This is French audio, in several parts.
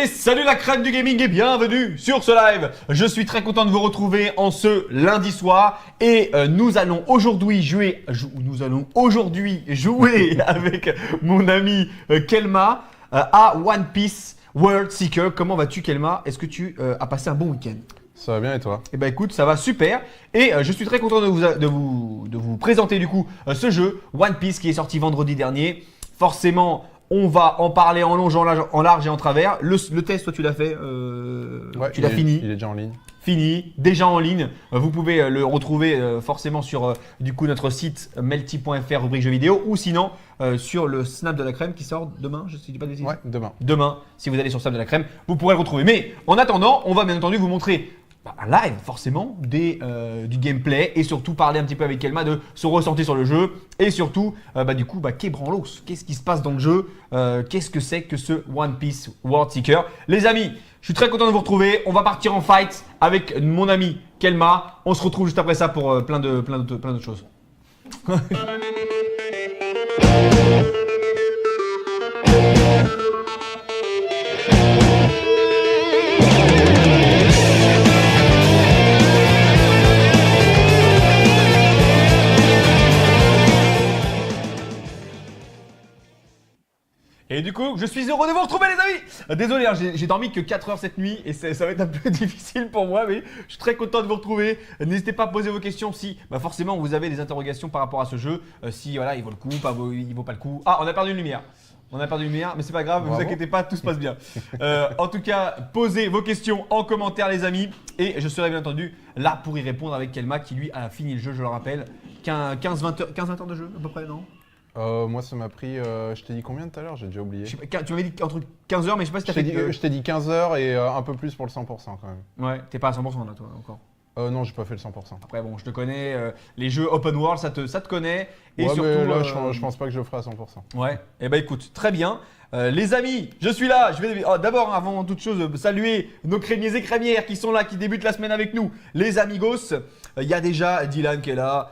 salut la crème du gaming et bienvenue sur ce live. Je suis très content de vous retrouver en ce lundi soir et nous allons aujourd'hui jouer avec mon ami Kelma à One Piece World Seeker. Comment vas-tu Kelma? Est-ce que tu as passé un bon week-end? Ça va bien et toi? Eh ben écoute, ça va super et je suis très content de vous présenter du coup ce jeu One Piece qui est sorti vendredi dernier. Forcément, on va en parler en long, en large et en travers. Le test, toi tu l'as fait, Ouais, tu l'as fini. Il est déjà en ligne. Fini, déjà en ligne. Vous pouvez le retrouver forcément sur du coup notre site melty.fr rubrique jeux vidéo ou sinon sur le Snap de la crème qui sort demain, je ne dis pas de bêtises. Ouais, demain. Demain, si vous allez sur Snap de la crème, vous pourrez le retrouver. Mais en attendant, on va bien entendu vous montrer un live forcément du gameplay et surtout parler un petit peu avec Kelma de son ressenti sur le jeu et surtout qu'est Branlos, qu'est-ce qui se passe dans le jeu, qu'est-ce que c'est que ce One Piece World Seeker. Les amis, je suis très content de vous retrouver, on va partir en fight avec mon ami Kelma, on se retrouve juste après ça pour plein d'autres choses. Et du coup, je suis heureux de vous retrouver les amis. Désolé, hein, j'ai dormi que 4 heures cette nuit et ça va être un peu difficile pour moi, mais je suis très content de vous retrouver. N'hésitez pas à poser vos questions si forcément vous avez des interrogations par rapport à ce jeu. Si voilà, il vaut le coup, il vaut pas le coup. Ah, on a perdu une lumière. On a perdu une lumière, mais c'est pas grave, ne vous inquiétez pas, tout se passe bien. En tout cas, posez vos questions en commentaire les amis et je serai bien entendu là pour y répondre avec Kelma qui lui a fini le jeu, je le rappelle. 15-20 heures de jeu à peu près, non? Moi, ça m'a pris. Je t'ai dit combien tout à l'heure? J'ai déjà oublié. Tu m'avais dit entre 15 heures, mais je sais pas si t'as fait. Je t'ai dit 15 heures et un peu plus pour le 100% quand même. Ouais, t'es pas à 100% là, toi, encore. Non, j'ai pas fait le 100%. Après, bon, je te connais. Les jeux open world, ça te connaît. Et ouais, surtout. mais là, je pense pas que je le ferai à 100%. Ouais, et bah écoute, très bien. Les amis, je suis là. Je vais d'abord, avant toute chose, saluer nos crémiers et crémières qui sont là, qui débutent la semaine avec nous. Les amigos. Il y a déjà Dylan qui est là.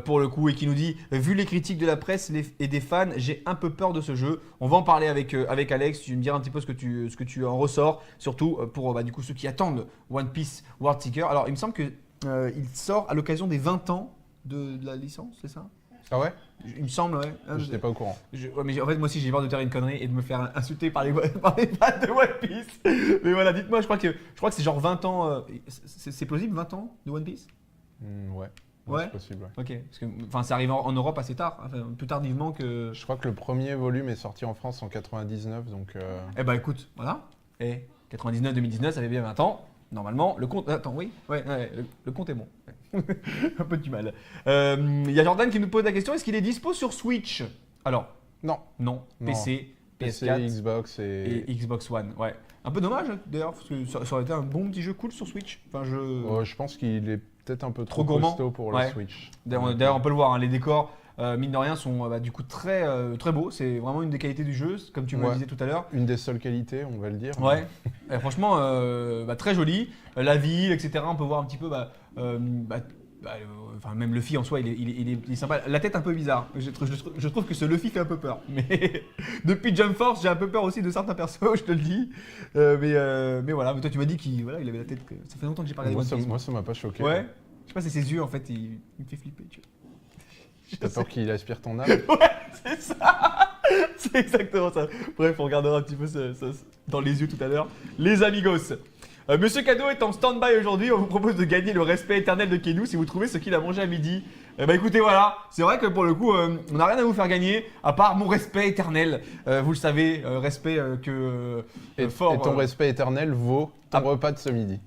Pour le coup et qui nous dit vu les critiques de la presse et des fans, j'ai un peu peur de ce jeu. On va en parler avec Alex, tu me diras un petit peu ce que tu en ressors, surtout pour du coup ceux qui attendent One Piece World Seeker. Alors il me semble que il sort à l'occasion des 20 ans de la licence, c'est ça? Ah ouais? Il me semble, ouais. J'étais pas au courant. Ouais, mais en fait moi aussi j'ai peur de faire une connerie et de me faire insulter par les fans de One Piece. Mais voilà, dites-moi, je crois que c'est genre 20 ans, c'est plausible 20 ans de One Piece? Ouais. Ouais, c'est possible. Ouais. Ok, parce que ça arrive en Europe assez tard, plus tardivement que. Je crois que le premier volume est sorti en France en 99, donc. Eh bah écoute, voilà. Et 99-2019, ça fait bien 20 ans. Normalement, le compte. Attends, oui, ouais, le compte est bon. Un peu du mal. Il y a Jordan qui nous pose la question, est-ce qu'il est dispo sur Switch? Alors, non. PC, PC, PS4 Xbox et Xbox One. Ouais. Un peu dommage d'ailleurs, parce que ça aurait été un bon petit jeu cool sur Switch. Enfin, je pense qu'il est peut-être un peu trop gourmand costaud pour le Switch. D'ailleurs, on peut le voir, hein, les décors, mine de rien, sont du coup très beaux. C'est vraiment une des qualités du jeu, comme tu me le disais tout à l'heure. Une des seules qualités, on va le dire. Ouais, et franchement, très joli. La ville, etc. On peut voir un petit peu. Même Luffy en soi, il est sympa. La tête un peu bizarre. Je trouve que ce Luffy fait un peu peur. Mais depuis Jump Force, j'ai un peu peur aussi de certains persos, je te le dis. Mais voilà. Mais toi, tu m'as dit qu'il avait la tête. Ça fait longtemps que j'ai pas regardé One Piece. Moi, ça m'a pas choqué. Ouais. Je sais pas, c'est ses yeux en fait. Il me fait flipper. Tu vois. T'as peur qu'il aspire ton âme? Ouais, c'est ça. C'est exactement ça. Bref, on regardera un petit peu ça dans les yeux tout à l'heure. Les amigos. Monsieur Cadeau est en stand-by aujourd'hui. On vous propose de gagner le respect éternel de Kenou si vous trouvez ce qu'il a mangé à midi. Écoutez, voilà. C'est vrai que pour le coup, on n'a rien à vous faire gagner à part mon respect éternel. Vous le savez, respect fort. Et ton respect éternel vaut ton repas de ce midi.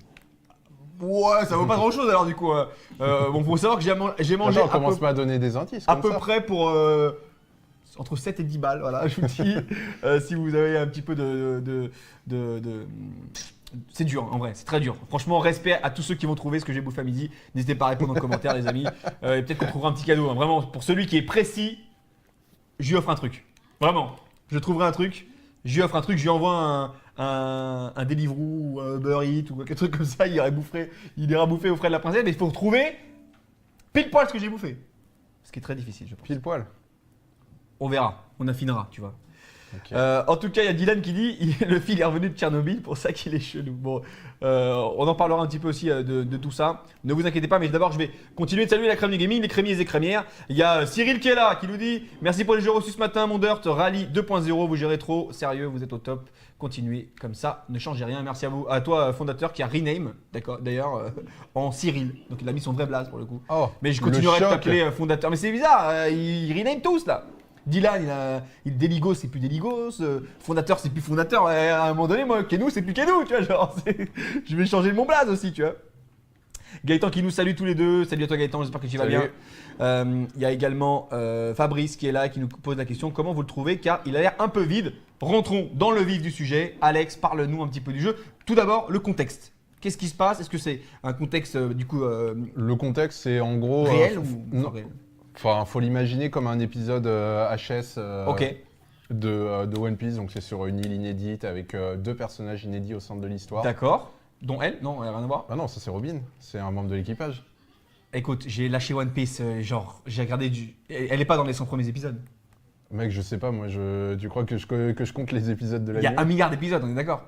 Ouais, ça vaut pas grand chose alors du coup. Bon, faut savoir que j'ai mangé. Attends, commence pas à donner des indices. À peu près pour. Entre 7 et 10 balles, voilà, je vous dis. Si vous avez un petit peu de c'est dur, en vrai, c'est très dur. Franchement, respect à tous ceux qui vont trouver ce que j'ai bouffé à midi. N'hésitez pas à répondre en commentaire, les amis. Et peut-être qu'on trouvera un petit cadeau. Hein. Vraiment, pour celui qui est précis, je lui offre un truc. Vraiment, je trouverai un truc. Je lui offre un truc, je lui envoie un Deliveroo ou un Uber Eats ou quelque truc comme ça. Il ira bouffer aux frais de la princesse. Mais il faut trouver pile poil ce que j'ai bouffé. Ce qui est très difficile, je pense. Pile poil. On verra, on affinera, tu vois. En tout cas, il y a Dylan qui dit le fil est revenu de Tchernobyl, pour ça qu'il est chelou. Bon, on en parlera un petit peu aussi de tout ça. Ne vous inquiétez pas, mais d'abord, je vais continuer de saluer la crème du gaming, les crémiers et crémières. Il y a Cyril qui est là, qui nous dit merci pour les jeux reçus ce matin, mon Dirt, Rally 2.0, vous gérez trop, sérieux, vous êtes au top. Continuez comme ça, ne changez rien. Merci à vous, à toi, fondateur, qui a rename, d'accord, d'ailleurs, en Cyril. Donc il a mis son vrai blaze pour le coup. Oh, Mais je continuerai de le choc. t'appeler fondateur. Mais c'est bizarre, ils rename tous là. Dylan, Deligos, c'est plus Deligos. Fondateur, c'est plus fondateur. À un moment donné, moi, Kenou, c'est plus Kenou, tu vois. Genre, je vais changer mon blaze aussi, tu vois. Gaëtan qui nous salue tous les deux. Salut à toi, Gaëtan, j'espère que tu vas Salut. bien. Il y a également Fabrice qui est là, qui nous pose la question comment vous le trouvez, car il a l'air un peu vide. Rentrons dans le vif du sujet. Alex, parle-nous un petit peu du jeu. Tout d'abord, le contexte. Qu'est-ce qui se passe? Est-ce que c'est un contexte, du coup, Le contexte, c'est en gros. réel ou non. pas réel? Enfin, faut l'imaginer comme un épisode HS Ok. de One Piece. Donc, c'est sur une île inédite avec deux personnages inédits au centre de l'histoire. D'accord. Dont elle? Non, rien à voir. Ah non, ça c'est Robin. C'est un membre de l'équipage. Écoute, j'ai lâché One Piece, genre, j'ai regardé du. Elle est pas dans les 100 premiers épisodes. Mec, je sais pas, moi, tu crois que je compte les épisodes de Il y a l'anime? 1 milliard d'épisodes, on est d'accord.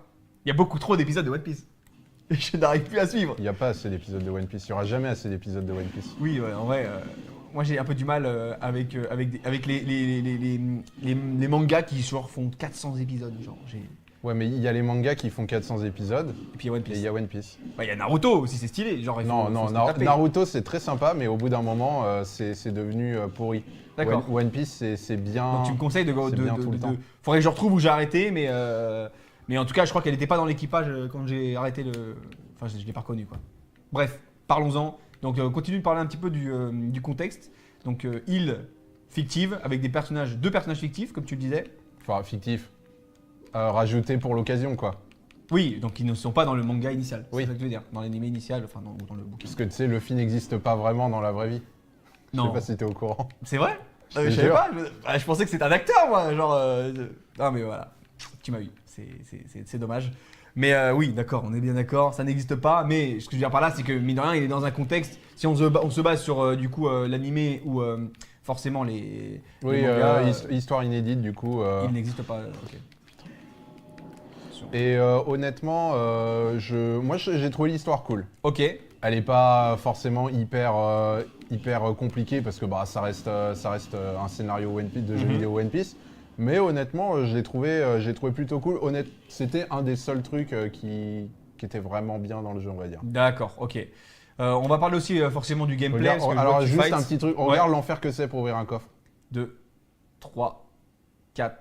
Il y a beaucoup trop d'épisodes de One Piece. Et je n'arrive plus à suivre. Il n'y a pas assez d'épisodes de One Piece. Il n'y aura jamais assez d'épisodes de One Piece. Oui, ouais, en vrai, moi j'ai un peu du mal avec les mangas qui genre, font 400 épisodes. Genre, Ouais, mais il y a les mangas qui font 400 épisodes Et puis il y a One et Piece. il y a One Piece. Il y a Naruto aussi, c'est stylé. Genre, il faut, Non, faut non, se taper. Naruto c'est très sympa, mais au bout d'un moment, c'est devenu pourri. D'accord. One Piece, c'est bien. Donc tu me conseilles de. c'est bien tout le temps. Faudrait que je retrouve où j'ai arrêté, mais en tout cas, je crois qu'elle n'était pas dans l'équipage quand j'ai arrêté le. Enfin, je ne l'ai pas reconnue, quoi. Bref, parlons-en. Donc, continue de parler un petit peu du contexte. Donc, île fictive avec deux personnages fictifs, comme tu le disais. Enfin, fictif. Rajouté pour l'occasion, quoi. Oui, donc ils ne sont pas dans le manga initial. Oui. C'est ça que tu veux dire. Dans l'anime initial, enfin, dans le bouquin. Parce que tu sais, Luffy n'existe pas vraiment dans la vraie vie. Je Non. sais pas si t'es au courant. C'est vrai Je Je te savais jure. pas. Je pensais que c'était un acteur, moi. Genre. Non, mais voilà. Tu m'as eu. C'est dommage. Mais oui, d'accord, on est bien d'accord, ça n'existe pas. Mais ce que je veux dire par là, c'est que mine de rien, il est dans un contexte. Si on se base sur du coup l'animé ou forcément les Oui, mangas, histoire inédite, du coup. il n'existe pas. Ok. Et honnêtement, moi j'ai trouvé l'histoire cool. Ok. Elle n'est pas forcément hyper compliquée parce que bah, ça reste un scénario One Piece, de jeu Mhm. vidéo One Piece. Mais honnêtement, j'ai trouvé plutôt cool. C'était un des seuls trucs qui était vraiment bien dans le jeu, on va dire. D'accord. Ok. On va parler aussi forcément du gameplay. Regarde, parce que je vois alors que tu juste fights. un petit truc, Ouais. regarde l'enfer que c'est pour ouvrir un coffre. 2, 3, 4,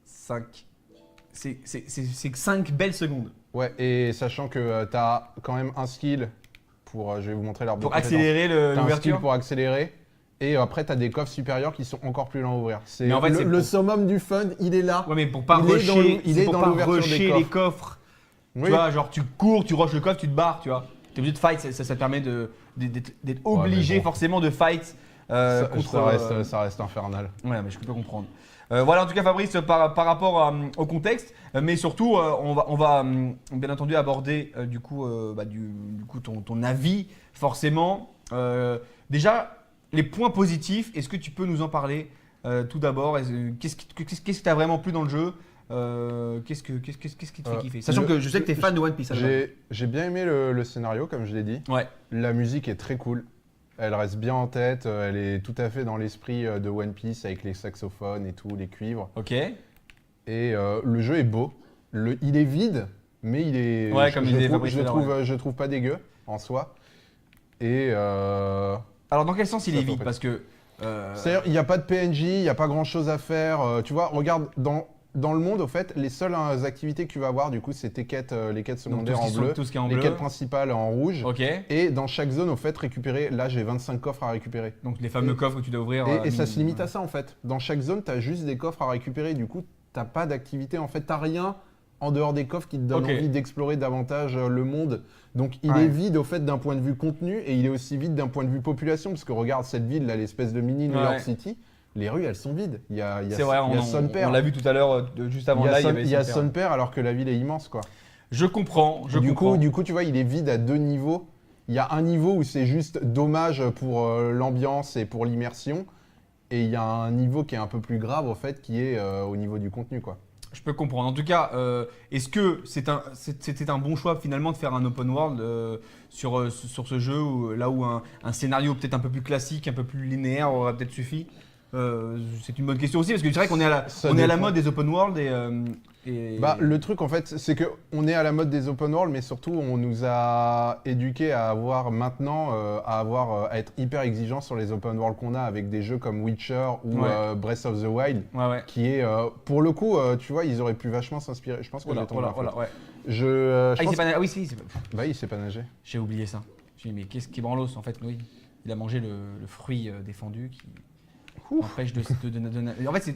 5. C'est 5 belles secondes. Ouais, et sachant que tu as quand même un skill pour, je vais vous montrer l'arbre de Pour compétences. accélérer T'as un skill l'ouverture. pour accélérer. Et après, tu as des coffres supérieurs qui sont encore plus lents à ouvrir. C'est Mais en fait, c'est le pour- summum du fun, il est là. Ouais, mais pour pas Il est rusher, dans le- il c'est est pour dans pas l'ouverture des rusher les coffres. Oui. Tu vois, genre tu cours, tu rushes le coffre, tu te barres, tu vois. T'es obligé de fight, ça te permet d'être obligé mais bon. forcément de fight contre. Ça reste infernal. Ouais, mais je peux comprendre. Voilà, en tout cas, Fabrice, par rapport au contexte, mais surtout, on va bien entendu aborder du coup ton avis, forcément. Déjà, les points positifs, est-ce que tu peux nous en parler tout d'abord? Qu'est-ce qui t'a vraiment plu dans le jeu? Qu'est-ce qui te fait kiffer? Sachant que je sais que tu es fan de One Piece. à la base. J'ai bien aimé le scénario, comme je l'ai dit. Ouais. La musique est très cool. Elle reste bien en tête. Elle est tout à fait dans l'esprit de One Piece avec les saxophones et tout, les cuivres. Ok. Et le jeu est beau. Il est vide, mais il est. Ouais, comme disait Fabrice je tout à l'heure, je trouve pas dégueu en soi. Et. Alors, dans quel sens il Ça est peut vide? faire. Parce que. C'est-à-dire, il n'y a pas de PNJ, il n'y a pas grand-chose à faire. Tu vois, regarde, dans le monde, au fait, les seules activités que tu vas avoir, du coup, c'est tes quêtes, les quêtes donc, secondaires en bleu, tout ce qui est en les bleu. quêtes principales en rouge. Ok. Et dans chaque zone, au fait, récupérer, là, j'ai 25 coffres à récupérer. Donc, les fameux Et- coffres que tu dois ouvrir. Et ça se limite à ça, en fait. Dans chaque zone, tu as juste des coffres à récupérer. Du coup, tu pas d'activité. En fait, tu rien en dehors des coffres qui te donnent Ok. envie d'explorer davantage le monde. Donc, il Ouais. est vide, au fait, d'un point de vue contenu, et il est aussi vide d'un point de vue population. Parce que regarde cette ville, là, l'espèce de mini New Ouais. York City. Les rues, elles sont vides. Il y a C'est vrai, il y a Son Père. on l'a vu tout à l'heure, juste avant Il y a là, Son- il y a Son Son Père. Père alors que la ville est immense, quoi. Je comprends, je du comprends. coup, tu vois, il est vide à deux niveaux. Il y a un niveau où c'est juste dommage pour l'ambiance et pour l'immersion. et il y a un niveau qui est un peu plus grave en fait, qui est au niveau du contenu quoi. Je peux comprendre. En tout cas, est-ce que c'était un bon choix finalement de faire un open world sur ce jeu là où un scénario peut-être un peu plus classique, un peu plus linéaire aurait peut-être suffi? C'est une bonne question aussi parce que c'est vrai qu'on est à la mode des open world et... Bah, le truc en fait, c'est que on est à la mode des open world, mais surtout on nous a éduqués à avoir maintenant à être hyper exigeants sur les open world qu'on a avec des jeux comme Witcher ou Breath of the Wild, qui est pour le coup, tu vois, ils auraient pu vachement s'inspirer. Je pense que j'ai tombé en fait. ouais. Je pense... Ah oui, si. Bah, il sait pas nager. J'ai oublié ça. J'ai dit mais qu'est-ce qui est branlos en fait? Oui, il a mangé le fruit défendu qui empêche de En fait, c'est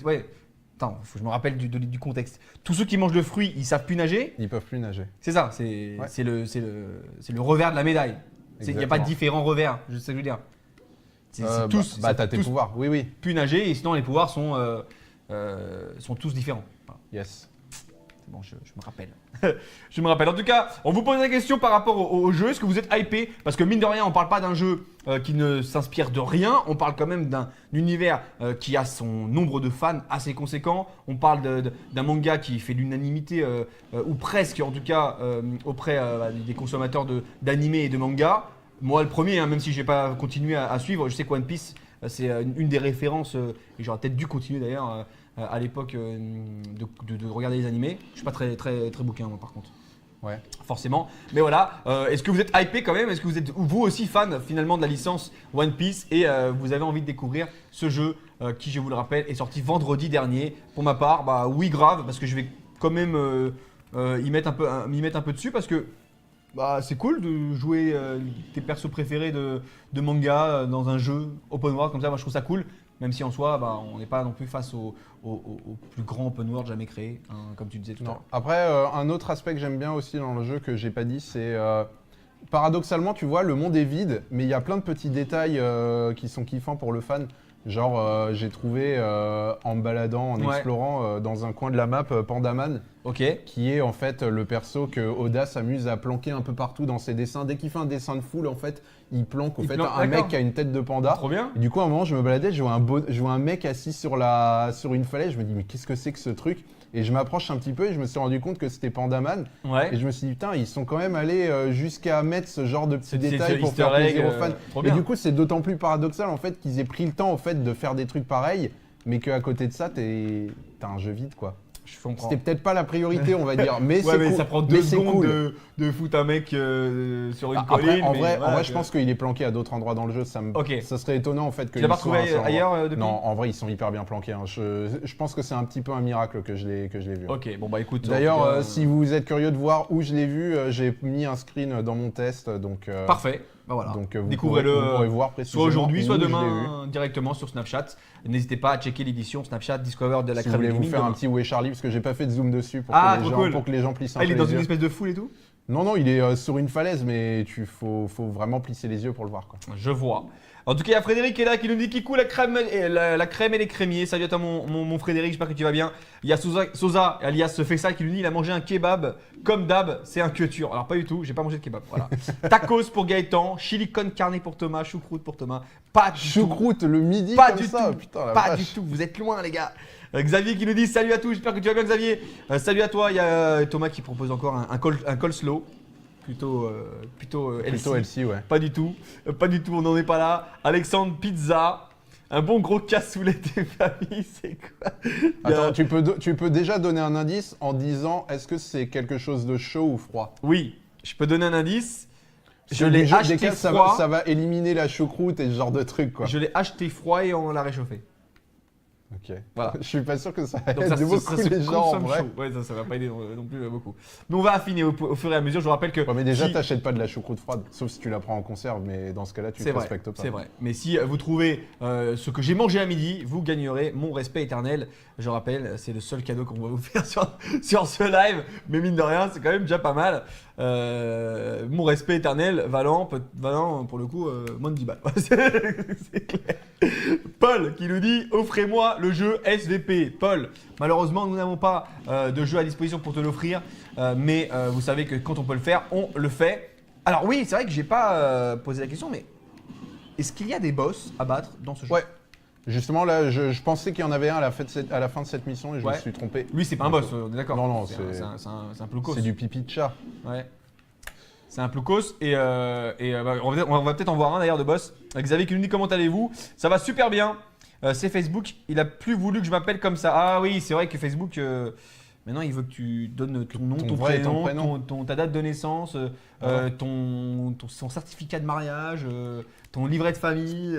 Attends, faut que je me rappelle du contexte. Tous ceux qui mangent le fruit, ils savent plus nager. Ils peuvent plus nager. C'est ça, c'est le revers de la médaille. Il n'y a pas de différents revers, je sais ce que je veux dire. Tous. T'as tes pouvoirs, oui. Plus nager et sinon les pouvoirs sont tous différents. Voilà. Yes. C'est bon, je me rappelle. Je me rappelle. En tout cas, on vous pose la question par rapport au jeu. Est-ce que vous êtes hypé? Parce que mine de rien, on parle pas d'un jeu qui ne s'inspire de rien. On parle quand même d'un univers qui a son nombre de fans assez conséquent. On parle d'un manga qui fait l'unanimité, ou presque en tout cas, auprès des consommateurs d'animé et de manga. Moi, le premier, même si je n'ai pas continué à suivre, je sais que One Piece, c'est une des références, et j'aurais peut-être dû continuer d'ailleurs à l'époque de regarder les animés. Je suis pas très bouquin moi par contre. Ouais. Forcément. Mais voilà, est-ce que vous êtes hypé quand même? Est-ce que vous êtes vous aussi fan finalement de la licence One Piece et vous avez envie de découvrir ce jeu qui, je vous le rappelle, est sorti vendredi dernier? Pour ma part, bah oui grave, parce que je vais quand même y mettre un peu dessus parce que bah, c'est cool de jouer tes persos préférés de manga dans un jeu open world comme ça. Moi je trouve ça cool. Même si en soi, bah, on n'est pas non plus face au plus grand open world jamais créé, hein, comme tu disais tout à l'heure. Après, un autre aspect que j'aime bien aussi dans le jeu que j'ai pas dit, c'est paradoxalement, tu vois, le monde est vide, mais il y a plein de petits détails qui sont kiffants pour le fan. Genre, j'ai trouvé en me baladant, en explorant dans un coin de la map Pandaman, qui est en fait le perso que Oda s'amuse à planquer un peu partout dans ses dessins. Dès qu'il fait un dessin de foule, en fait, il planque un mec qui a une tête de panda. Trop bien. Et du coup, à un moment, je me baladais, je vois un mec assis sur une falaise. Je me dis, mais qu'est-ce que c'est que ce truc? Et je m'approche un petit peu et je me suis rendu compte que c'était Pandaman. Et je me suis dit, putain, ils sont quand même allés jusqu'à mettre ce genre de petits détails pour faire plaisir aux fans. Et du coup, c'est d'autant plus paradoxal en fait qu'ils aient pris le temps en fait de faire des trucs pareils, mais qu'à côté de ça, t'as un jeu vide quoi. C'était peut-être pas la priorité, on va dire, mais c'est cool. Ça prend 2 secondes de foutre un mec sur une colline. En vrai, je pense qu'il est planqué à d'autres endroits dans le jeu. Ça serait étonnant en fait que. Tu l'as pas retrouvé ailleurs depuis? Non, en vrai, ils sont hyper bien planqués. Hein. Je pense que c'est un petit peu un miracle que je l'ai vu. Ok, bon bah écoute. D'ailleurs, si vous êtes curieux de voir où je l'ai vu, j'ai mis un screen dans mon test, donc. Parfait. Bah voilà. Donc découvrez-le vous pourrez voir précisément soit aujourd'hui, soit demain directement sur Snapchat. N'hésitez pas à checker l'édition Snapchat Discover de la crème gaming. Si vous voulez vous faire un petit Où est Charlie, parce que j'ai pas fait de zoom dessus pour que les gens plissent un peu les yeux. Il est dans une espèce de foule et tout? Non, il est sur une falaise, mais faut vraiment plisser les yeux pour le voir quoi. Je vois. En tout cas, il y a Frédéric qui est là, qui nous dit Kikou, la crème et les crémiers. Salut à toi mon Frédéric, j'espère que tu vas bien. Il y a Sosa, alias Fessa, qui nous dit il a mangé un kebab. Comme d'hab, c'est un queuture. Alors pas du tout, j'ai pas mangé de kebab. Voilà. Tacos pour Gaëtan, chili con carne pour Thomas, choucroute pour Thomas. Pas du tout. Choucroute le midi pas comme du ça, tout. Putain, la pas vache. du tout, vous êtes loin les gars. Xavier qui nous dit salut à tous, j'espère que tu vas bien Xavier. Salut à toi, il y a Thomas qui propose encore un coleslaw. Plutôt healthy, ouais. Pas du tout, on n'en est pas là. Alexandre, pizza, un bon gros cassoulet des familles, c'est quoi? Attends, tu peux déjà donner un indice en disant est-ce que c'est quelque chose de chaud ou froid? Oui, je peux donner un indice. Je l'ai l'ai acheté froid. Ça va éliminer la choucroute et ce genre de truc quoi. Je l'ai acheté froid et on l'a réchauffé. Ok. Voilà. Je suis pas sûr que ça donc aide beaucoup les gens en vrai. Chaud. Ouais, ça va pas aider non plus beaucoup. Mais on va affiner au fur et à mesure. Je vous rappelle que. Ouais, mais déjà, t'achètes pas de la choucroute froide, sauf si tu la prends en conserve. Mais dans ce cas-là, tu ne respectes pas. C'est vrai. Mais si vous trouvez ce que j'ai mangé à midi, vous gagnerez mon respect éternel. Je rappelle, c'est le seul cadeau qu'on va vous faire sur ce live. Mais mine de rien, c'est quand même déjà pas mal. Mon respect éternel, valant pour le coup, moins de 10 balles. C'est clair. Paul qui nous dit offrez-moi le jeu SVP. Paul, malheureusement nous n'avons pas de jeu à disposition pour te l'offrir, mais vous savez que quand on peut le faire, on le fait. Alors oui, c'est vrai que j'ai pas posé la question, mais est-ce qu'il y a des boss à battre dans ce jeu? Ouais. Justement, là, je pensais qu'il y en avait un à la fin de cette mission et je me suis trompé. Lui, c'est pas un boss, on est d'accord. Non, c'est un ploucos. C'est du pipi de chat. Ouais. C'est un ploucos et on va peut-être en voir un d'ailleurs de boss. Xavier qui nous dit comment allez-vous? Ça va super bien. C'est Facebook, il a plus voulu que je m'appelle comme ça. Ah oui, c'est vrai que Facebook, maintenant il veut que tu donnes ton nom, ton prénom, ta date de naissance, son certificat de mariage, ton livret de famille.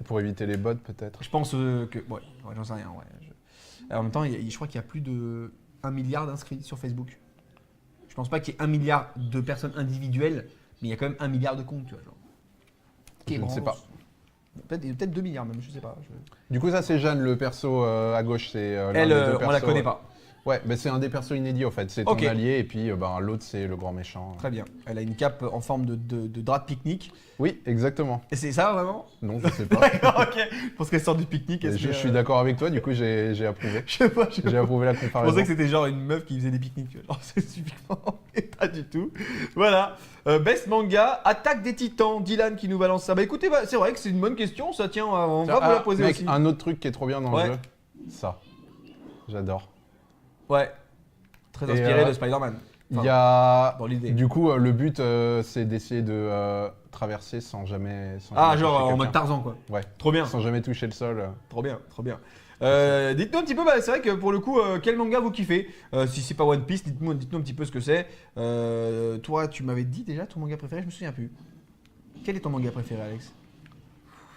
Pour éviter les bots peut-être. Je pense que... Ouais, j'en sais rien. Ouais. Alors, en même temps, je crois qu'il y a plus de 1 milliard d'inscrits sur Facebook. Je pense pas qu'il y ait 1 milliard de personnes individuelles, mais il y a quand même 1 milliard de comptes, tu vois. Genre. Je ne sais pas. Peut-être 2 milliards même, je sais pas. Du coup, ça c'est Jeanne, le perso à gauche, c'est elle, on la connaît pas. Ouais, mais c'est un des persos inédits en fait, c'est ton allié et puis l'autre c'est le grand méchant. Très bien, elle a une cape en forme de drap de pique-nique. Oui, exactement. Et c'est ça vraiment? Non, je sais pas. D'accord, ok. Je pense qu'elle sort du pique-nique. Je suis d'accord avec toi, du coup j'ai approuvé. Je sais pas. J'ai approuvé la comparaison. Je pensais que c'était genre une meuf qui faisait des pique-niques. Alors c'est typiquement, et pas du tout. Voilà. Best manga, Attaque des Titans, Dylan qui nous balance ça. Bah écoutez, c'est vrai que c'est une bonne question, ça tient, on va vous la poser mec, aussi. Un autre truc qui est trop bien dans le jeu, ça. J'adore. Ouais. Très inspiré de Spider-Man. Il y a dans l'idée. Du coup, le but, c'est d'essayer de traverser sans jamais. Genre en mode Tarzan, quoi. Ouais. Trop bien. Sans jamais toucher le sol. Trop bien, trop bien. Dites-nous un petit peu, c'est vrai que pour le coup, quel manga vous kiffez? Si c'est pas One Piece, dites-nous un petit peu ce que c'est. Toi, tu m'avais dit déjà ton manga préféré, je me souviens plus. Quel est ton manga préféré, Alex?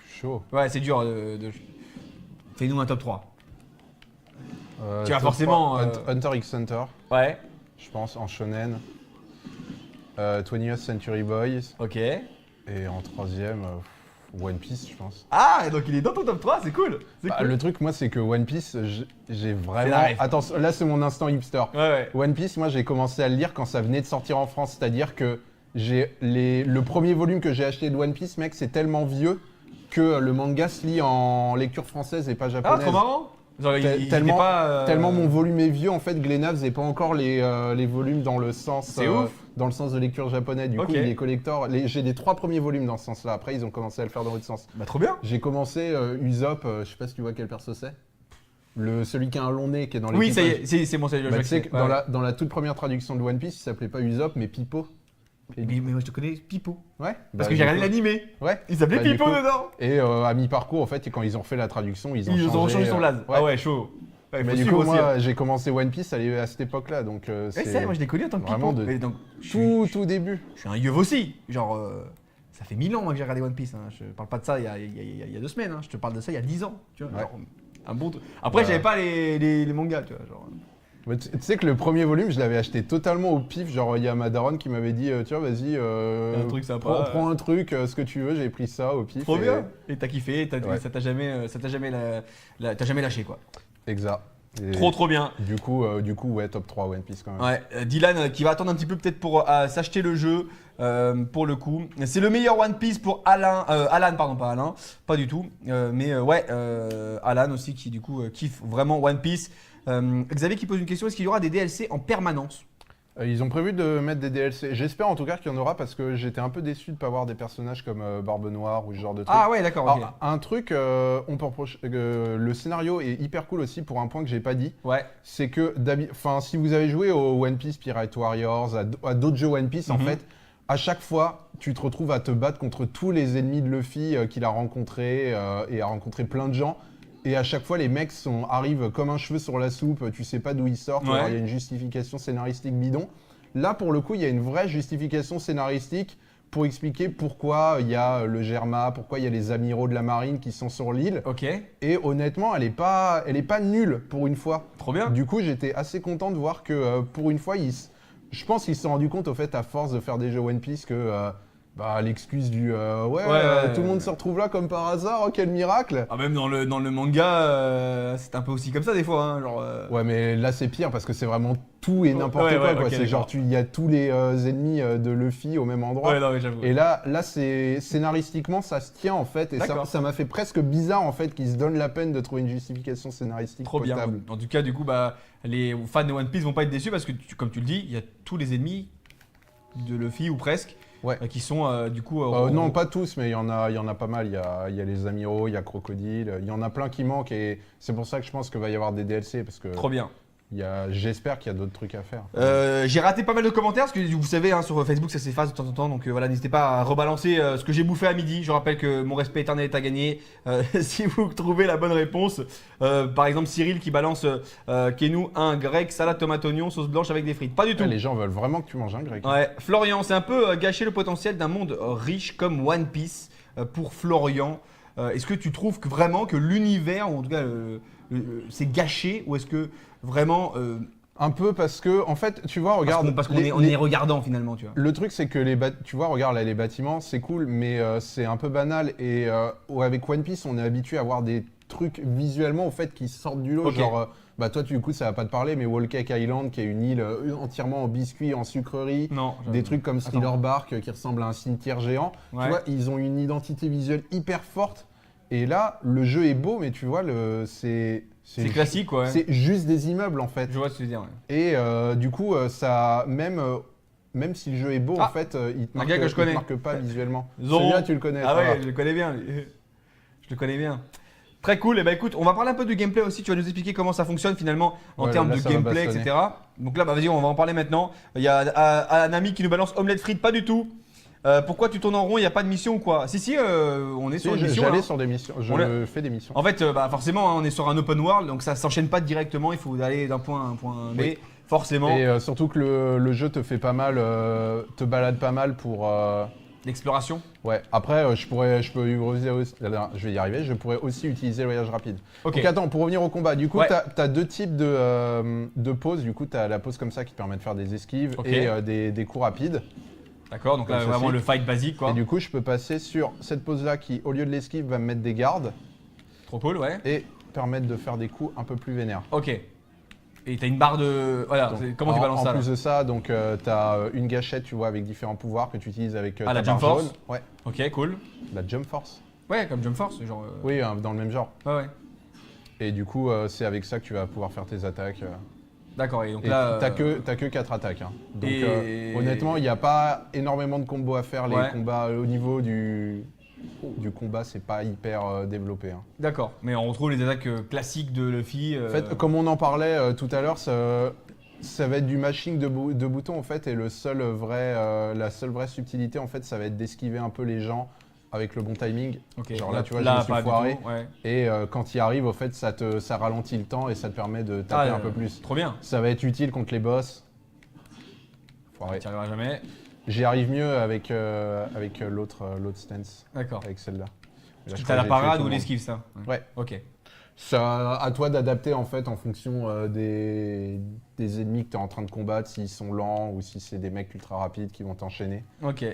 Chaud. Ouais, c'est dur Fais-nous un top 3. Tu vas forcément. Hunter x Hunter. Ouais. Je pense, en shonen. 20th Century Boys. Ok. Et en troisième, One Piece, je pense. Ah, donc il est dans ton top 3, c'est cool. Cool. Le truc, moi, c'est que One Piece, j'ai vraiment. Attends, là, c'est mon instant hipster. Ouais. One Piece, moi, j'ai commencé à le lire quand ça venait de sortir en France. C'est-à-dire que le premier volume que j'ai acheté de One Piece, mec, c'est tellement vieux que le manga se lit en lecture française et pas japonaise. Ah, trop marrant. Genre, tellement mon volume est vieux, en fait, Glénat faisait pas encore les volumes dans le sens de lecture japonais. Du coup, il est collector. J'ai les 3 premiers volumes dans ce sens-là. Après, ils ont commencé à le faire dans l'autre sens. Bah, trop bien. J'ai commencé Usopp, je sais pas si tu vois quel perso c'est. Celui qui a un long nez qui est dans les. Oui, ça y est, c'est bon, ça y est. Tu sais que dans la toute première traduction de One Piece, il s'appelait pas Usopp, mais Pipo. Mais moi je te connais Pipo. Ouais. Parce que j'ai regardé l'animé. Ouais. Il s'appelait Pipo dedans. Et à mi-parcours, en fait, quand ils ont fait la traduction, ils ont changé son blaze. Ouais. Ah ouais, chaud. Ouais, mais du coup, moi, j'ai commencé One Piece à cette époque-là, donc c'est moi je l'ai connu en tant que Pipo. Vraiment tout début. Je suis un yeuve aussi. Genre, ça fait 1000 ans que j'ai regardé One Piece. Hein. Je parle pas de ça il y a 2 semaines. Hein. Je te parle de ça il y a 10 ans. Tu vois, genre, un bon truc. Après, j'avais pas les mangas, tu vois. Genre. Mais tu sais que le premier volume, je l'avais acheté totalement au pif. Genre, il y a ma daronne qui m'avait dit, tu vois, vas-y, un truc sympa, prends un truc, ce que tu veux. J'ai pris ça au pif. Trop bien. Et t'as kiffé, ça t'a jamais lâché, quoi. Exact. Et trop bien. Du coup, ouais, top 3 One Piece quand même. Ouais, Dylan qui va attendre un petit peu peut-être pour s'acheter le jeu, pour le coup. C'est le meilleur One Piece pour Alan, pardon, pas Alain, pas du tout. Mais ouais, Alan aussi qui du coup kiffe vraiment One Piece. Xavier qui pose une question, est-ce qu'il y aura des DLC en permanence? Ils ont prévu de mettre des DLC. J'espère en tout cas qu'il y en aura parce que j'étais un peu déçu de ne pas voir des personnages comme Barbe Noire ou ce genre de truc. Ah ouais, d'accord. Okay. Un truc, on peut reprocher le scénario est hyper cool aussi pour un point que j'ai pas dit. Ouais. C'est que, si vous avez joué au One Piece, Pirate Warriors, à d'autres jeux One Piece, en fait, à chaque fois, tu te retrouves à te battre contre tous les ennemis de Luffy qu'il a rencontrés et a rencontré plein de gens. Et à chaque fois, les mecs arrivent comme un cheveu sur la soupe, tu sais pas d'où ils sortent, il y a une justification scénaristique bidon. Là, pour le coup, il y a une vraie justification scénaristique pour expliquer pourquoi il y a le Germa, pourquoi il y a les amiraux de la marine qui sont sur l'île. Ok. Et honnêtement, elle est pas nulle pour une fois. Trop bien. Du coup, j'étais assez content de voir que pour une fois, je pense qu'ils se sont rendus compte au fait, à force de faire des jeux One Piece, que l'excuse du tout le monde se retrouve là comme par hasard, oh quel miracle! Ah, même dans le manga, c'est un peu aussi comme ça des fois. Hein, genre, Ouais, mais là c'est pire parce que c'est vraiment tout et n'importe quoi. Okay, c'est genre, il y a tous les ennemis de Luffy au même endroit. Ouais, non, mais j'avoue. Et là c'est scénaristiquement, ça se tient en fait. Et ça m'a fait presque bizarre en fait qu'ils se donnent la peine de trouver une justification scénaristique potable. Bien. En tout cas, du coup, les fans de One Piece vont pas être déçus parce que, comme tu le dis, il y a tous les ennemis de Luffy ou presque. qui sont du coup. Non, pas tous, mais il y en a pas mal. Il y a les Amiro, il y a Crocodile, il y en a plein qui manquent et c'est pour ça que je pense qu'il va y avoir des DLC parce que. Trop bien. J'espère qu'il y a d'autres trucs à faire. J'ai raté pas mal de commentaires parce que vous savez sur Facebook ça s'efface de temps en temps donc voilà n'hésitez pas à rebalancer ce que j'ai bouffé à midi. Je rappelle que mon respect éternel est à gagner si vous trouvez la bonne réponse. Par exemple Cyril qui balance Kenou un grec salade tomate oignon sauce blanche avec des frites. Pas du tout. Les gens veulent vraiment que tu manges un grec. Ouais. Florian, c'est un peu gâcher le potentiel d'un monde riche comme One Piece pour Florian. Est-ce que tu trouves vraiment que l'univers ou en tout cas c'est gâché ou est-ce que vraiment un peu parce que en fait tu vois regarde parce qu'on est regardant finalement tu vois. Le truc c'est que tu vois regarde là les bâtiments c'est cool mais c'est un peu banal et avec One Piece on est habitué à voir des trucs visuellement au fait qui sortent du lot genre bah toi du coup ça va pas te parler mais Whole Cake Island qui est une île entièrement en biscuits en sucreries, des trucs comme Thriller Bark qui ressemble à un cimetière géant. Tu vois ils ont une identité visuelle hyper forte et là le jeu est beau mais tu vois c'est classique, ouais. C'est juste des immeubles en fait. Je vois ce que tu veux dire. Ouais. Et du coup, ça même si le jeu est beau, en fait, il te marque pas visuellement. Celui-là, tu le connais. Ah ouais, je le connais bien. Je le connais bien. Très cool. Et bah écoute, on va parler un peu du gameplay aussi. Tu vas nous expliquer comment ça fonctionne finalement en termes de gameplay, etc. Donc là, bah vas-y, on va en parler maintenant. Il y a un ami qui nous balance omelette frite, pas du tout. Pourquoi tu tournes en rond, il n'y a pas de mission ou quoi? Si, on est sur une mission. J'allais sur des missions, je fais des missions. En fait, forcément, on est sur un open world, donc ça s'enchaîne pas directement, il faut aller d'un point à un point B, forcément. Et surtout que le jeu te fait pas mal, te balade pas mal pour… L'exploration. Ouais, après, je vais y arriver, je pourrais aussi utiliser le voyage rapide. Ok. Donc attends, pour revenir au combat, du coup, tu as deux types de pauses. Du coup, tu as la pause comme ça qui permet de faire des esquives et des coups rapides. D'accord, donc là vraiment le fight basique quoi. Et du coup, je peux passer sur cette pose-là qui, au lieu de l'esquive, va me mettre des gardes. Trop cool, ouais. Et permettre de faire des coups un peu plus vénères. Ok. Et t'as une barre de… Voilà, comment tu balances ça En plus de ça, donc t'as une gâchette, tu vois, avec différents pouvoirs que tu utilises avec ta la barre Jump Force jaune. Ouais. Ok, cool. La Jump Force. Ouais, comme Jump Force, genre… Oui, dans le même genre. Ouais. Et du coup, c'est avec ça que tu vas pouvoir faire tes attaques. D'accord, et donc là… T'as que 4 attaques. Hein. Donc honnêtement, il n'y a pas énormément de combos à faire. Les combats au niveau du combat, c'est pas hyper développé. Hein. D'accord, mais on retrouve les attaques classiques de Luffy. En fait, comme on en parlait tout à l'heure, ça va être du mashing de boutons en fait, et la seule vraie subtilité en fait, ça va être d'esquiver un peu les gens avec le bon timing. Okay. Genre là, tu vois, je me suis foiré. Et quand il arrive, au fait, ça ralentit le temps et ça te permet de taper un peu plus. Trop bien. Ça va être utile contre les boss. Foiré. Tu n'y arriveras jamais. J'y arrive mieux avec l'autre stance. D'accord. Avec celle-là. T'as la parade ou l'esquive, ça? Ouais. Ok. C'est à toi d'adapter en fait en fonction des ennemis que tu es en train de combattre, s'ils sont lents ou si c'est des mecs ultra rapides qui vont t'enchaîner. Ok.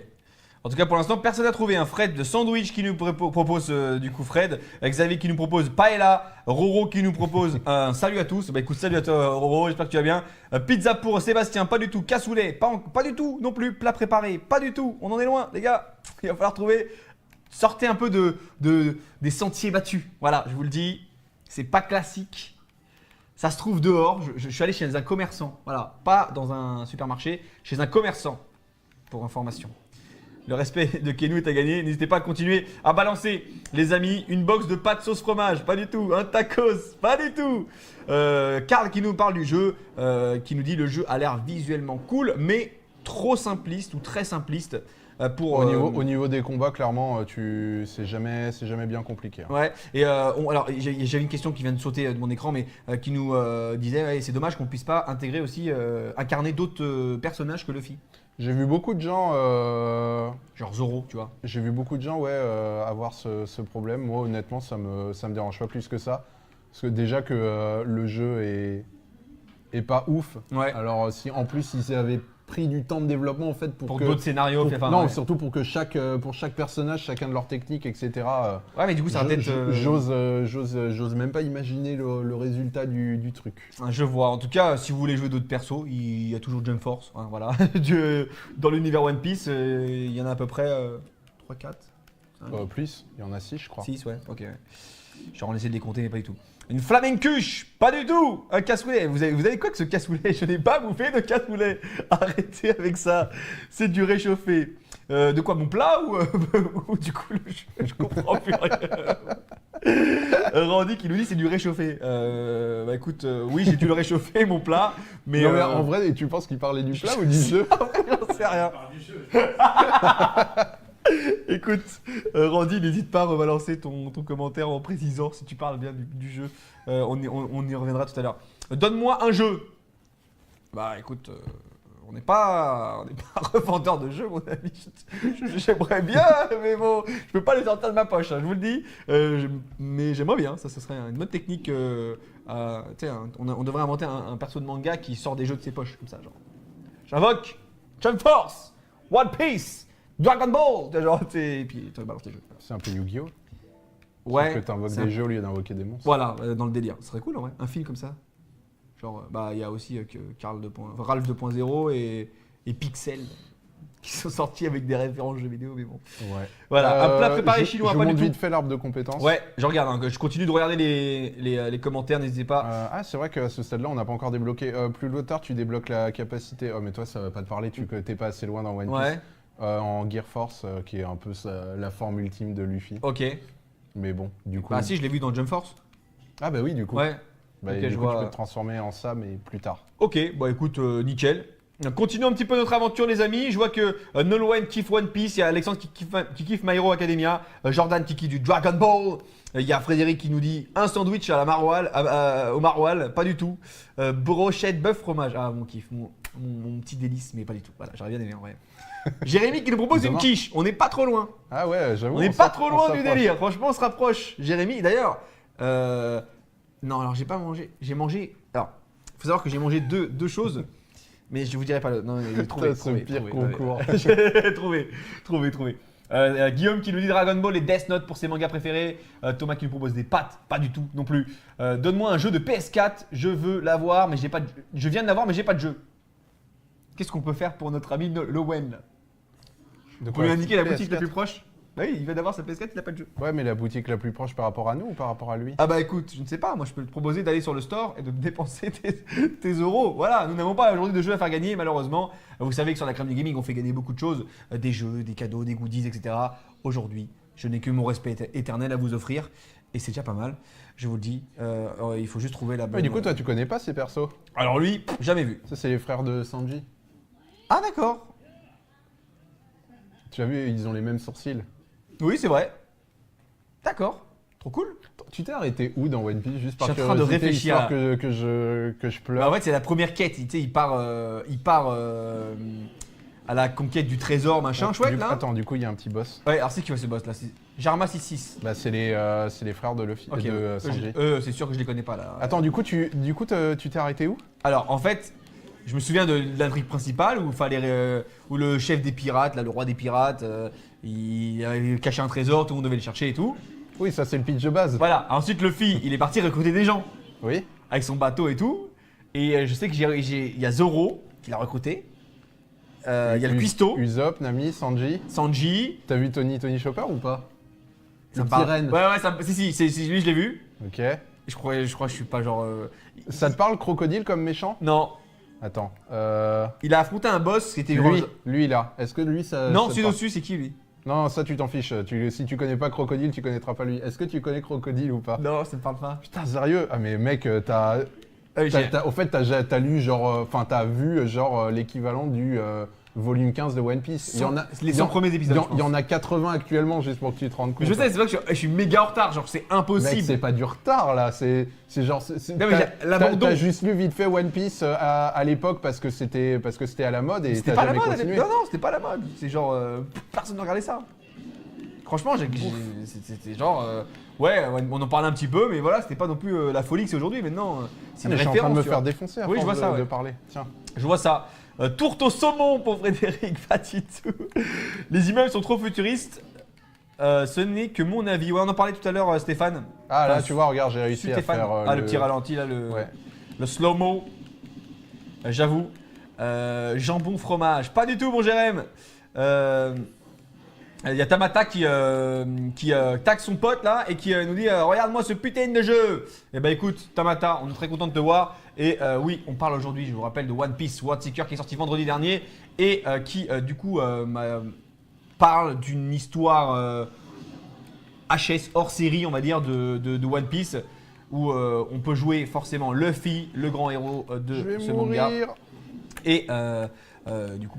En tout cas, pour l'instant, personne n'a trouvé un Fred de sandwich qui nous propose du coup Fred, Xavier qui nous propose paella, Roro qui nous propose un salut à tous. Bah écoute, salut à toi Roro, j'espère que tu vas bien. Pizza pour Sébastien, pas du tout. Cassoulet, pas du tout non plus. Plat préparé, pas du tout. On en est loin, les gars. Il va falloir trouver. Sortez un peu des sentiers battus. Voilà, je vous le dis, c'est pas classique. Ça se trouve dehors. Je suis allé chez un commerçant. Voilà, pas dans un supermarché, chez un commerçant. Pour information. Le respect de Kenou est à gagner. N'hésitez pas à continuer à balancer, les amis. Une box de pâtes sauce fromage, pas du tout. Un tacos, pas du tout. Karl qui nous parle du jeu, qui nous dit le jeu a l'air visuellement cool, mais trop simpliste ou très simpliste. Au niveau des combats, clairement, c'est jamais bien compliqué. Hein. Ouais. Et alors, j'avais une question qui vient de sauter de mon écran, mais qui nous disait c'est dommage qu'on puisse pas intégrer aussi, incarner d'autres personnages que Luffy. J'ai vu beaucoup de gens… Genre Zoro, tu vois. J'ai vu beaucoup de gens avoir ce problème. Moi, honnêtement, ça me dérange pas plus que ça. Parce que déjà que le jeu est pas ouf. Ouais. Alors, si en plus, ils avaient pris du temps de développement en fait pour d'autres scénarios. Surtout pour que chaque personnage, chacun de leurs techniques, etc. Ouais, mais du coup, ça va peut-être… J'ose même pas imaginer le résultat du truc. Je vois. En tout cas, si vous voulez jouer d'autres persos, il y a toujours Jump Force. Hein, voilà. Dans l'univers One Piece, il y en a à peu près 3, 4. Plus, il y en a 6, je crois. 6, ouais. Ok. Ouais. Genre, on essaie de les compter, mais pas du tout. Une flamencuche, pas du tout. Un cassoulet. Vous avez quoi que ce cassoulet? Je n'ai pas bouffé de cassoulet. Arrêtez avec ça. C'est du réchauffé. De quoi, mon plat ou du coup je comprends plus rien. Randy qui nous dit c'est du réchauffé. Bah écoute, oui j'ai dû le réchauffer mon plat, mais, Non mais en vrai, tu penses qu'il parlait du plat ou du jeu? J'en sais rien. Écoute, Randy, n'hésite pas à rebalancer ton commentaire en précisant si tu parles bien du jeu. On y reviendra tout à l'heure. Donne-moi un jeu. Bah écoute, on n'est pas revendeur de jeux, mon ami. J'aimerais bien, mais bon, je peux pas les sortir de ma poche, hein, je vous le dis. Mais j'aimerais bien, ça ce serait une bonne technique. Tu sais, on devrait inventer un perso de manga qui sort des jeux de ses poches, comme ça, genre. J'invoque Jump Force, One Piece, Dragon Ball, genre, et puis tu balances tes jeux. C'est un peu Yu-Gi-Oh! Ouais. Sauf que t'invoques des jeux au lieu d'invoquer des monstres. Voilà, dans le délire. Ce serait cool en vrai, un film comme ça. Genre, bah, il y a aussi Ralph 2.0 et Pixel qui sont sortis avec des références jeux vidéo, mais bon. Ouais. Voilà, un plat préparé chinois, je pas monte du tout. vite fait l'arbre de compétences. Ouais, je regarde, hein, je continue de regarder les commentaires, n'hésitez pas. C'est vrai qu'à ce stade-là, on n'a pas encore débloqué. Plus loin tard, tu débloques la capacité. Oh, mais toi, ça va pas te parler, t'es pas assez loin dans One Piece. Ouais. En Gear Force, qui est un peu la forme ultime de Luffy. Ok. Mais bon, du coup. Bah si, je l'ai vu dans Jump Force. Ah bah oui, du coup. Ouais. Bah, Ok, du je coup, vois. tu peux te transformer en ça, mais plus tard. Ok, bah écoute, nickel. Continuons un petit peu notre aventure, les amis. Je vois que Nolwenn kiffe One Piece, il y a Alexandre qui kiffe My Hero Academia, Jordan qui kiffe du Dragon Ball. Il y a Frédéric qui nous dit un sandwich à la maroilles, au maroilles, pas du tout. Brochette, bœuf, fromage. Ah, mon kiff, mon petit délice, mais pas du tout. Voilà, j'aurais bien aimé en vrai. Jérémy qui nous propose une quiche, on n'est pas trop loin. Ah ouais, j'avoue. On n'est pas trop loin du délire, franchement, on se rapproche. Jérémy, d'ailleurs, non, alors j'ai pas mangé. J'ai mangé. Alors, faut savoir que j'ai mangé deux choses. Mais je vous dirai pas le. Non, il est trouvé. Ce pire concours. Trouvé. Guillaume qui nous dit Dragon Ball et Death Note pour ses mangas préférés. Thomas qui nous propose des pâtes, pas du tout non plus. Donne-moi un jeu de PS4, je veux l'avoir, mais j'ai pas. Je viens de l'avoir, mais j'ai pas de jeu. Qu'est-ce qu'on peut faire pour notre ami Lowen? Pour lui indiquer la boutique la plus proche. Bah oui, il vient d'avoir sa PS4, il n'a pas de jeu. Ouais, mais la boutique la plus proche par rapport à nous ou par rapport à lui? Ah bah écoute, je ne sais pas, moi je peux te proposer d'aller sur le store et de dépenser tes euros. Voilà, nous n'avons pas aujourd'hui de jeux à faire gagner malheureusement. Vous savez que sur la crème du gaming, on fait gagner beaucoup de choses, des jeux, des cadeaux, des goodies, etc. Aujourd'hui, je n'ai que mon respect éternel à vous offrir et c'est déjà pas mal, je vous le dis. Il faut juste trouver la bonne... Mais du coup, toi, tu connais pas ces persos? Alors lui, jamais vu. Ça, c'est les frères de Sanji. Ah d'accord. Tu as vu, ils ont les mêmes sourcils. Oui, c'est vrai. D'accord, trop cool. Tu t'es arrêté où dans One Piece? Juste par Je suis en train de curiosité, réfléchir histoire que je pleure. Bah, en fait, c'est la première quête. Tu sais, il part à la conquête du trésor, machin. Chouette, là. Attends, du coup, il y a un petit boss. Ouais, alors c'est qui va ce boss là? Jarma 6-6. Bah, c'est les frères de Luffy, Ok, de Sanji. c'est sûr que je les connais pas là. Attends, du coup, tu t'es arrêté où? Alors, en fait, je me souviens de l'intrigue principale où le chef des pirates, là, le roi des pirates, il avait caché un trésor, tout le monde devait le chercher et tout. Oui, ça, c'est le pitch de base. Voilà. Ensuite, Luffy, il est parti recruter des gens Oui. avec son bateau et tout. Et je sais que il y a Zoro qui l'a recruté. Il y a le cuistot, Usopp, Nami, Sanji. Sanji. T'as vu Tony Chopper ou pas? Ça Le me parle. petit renne. Ouais, si, lui, je l'ai vu. Ok. Je crois que je suis pas genre. Ça te parle, Crocodile, comme méchant? Non. Attends. Il a affronté un boss qui était Lui là. Est-ce que lui, ça. Non, ça te celui parle? dessus, c'est qui lui? Non, ça, tu t'en fiches. Si tu connais pas Crocodile, tu connaîtras pas lui. Est-ce que tu connais Crocodile ou pas? Non, ça me parle pas. Putain, sérieux? Ah, mais mec, au fait, t'as lu genre. Enfin, t'as vu genre l'équivalent du volume 15 de One Piece. Les 100 premiers épisodes. Il y en a 80 actuellement, juste pour que tu te rendes compte. Je sais, c'est vrai que je suis méga en retard, genre c'est Mec, impossible. c'est pas du retard là, c'est genre. Non, mais l'abandon. T'as juste lu vite fait One Piece à l'époque parce que c'était à la mode et C'était t'as pas la jamais mode. continué. Non, c'était pas la mode. C'est genre personne ne regardait ça. Franchement, c'était genre ouais, on en parlait un petit peu, mais voilà, c'était pas non plus la folie que c'est aujourd'hui. Maintenant, c'est une Mais je suis en train de référence. me tu faire vois. défoncer à Oui, je force vois ça, de ouais. parler. Tiens. Je vois ça. Tourte au saumon pour Frédéric, pas du tout. Les immeubles sont trop futuristes. Ce n'est que mon avis. Ouais, on en parlait tout à l'heure, Stéphane. Ah là, Enfin, tu vois, regarde, j'ai réussi à Stéphane. faire le petit ralenti là, Ouais. le slow-mo. J'avoue. Jambon fromage. Pas du tout, mon Jérém. Il y a Tamata qui taxe son pote là et qui nous dit regarde-moi ce putain de jeu. Et bah écoute Tamata, on est très content de te voir. Et oui, on parle aujourd'hui, je vous rappelle, de One Piece World Seeker qui est sorti vendredi dernier et qui du coup parle d'une histoire HS hors série, on va dire, de One Piece où on peut jouer forcément Luffy, le grand héros de ce manga. Et du coup,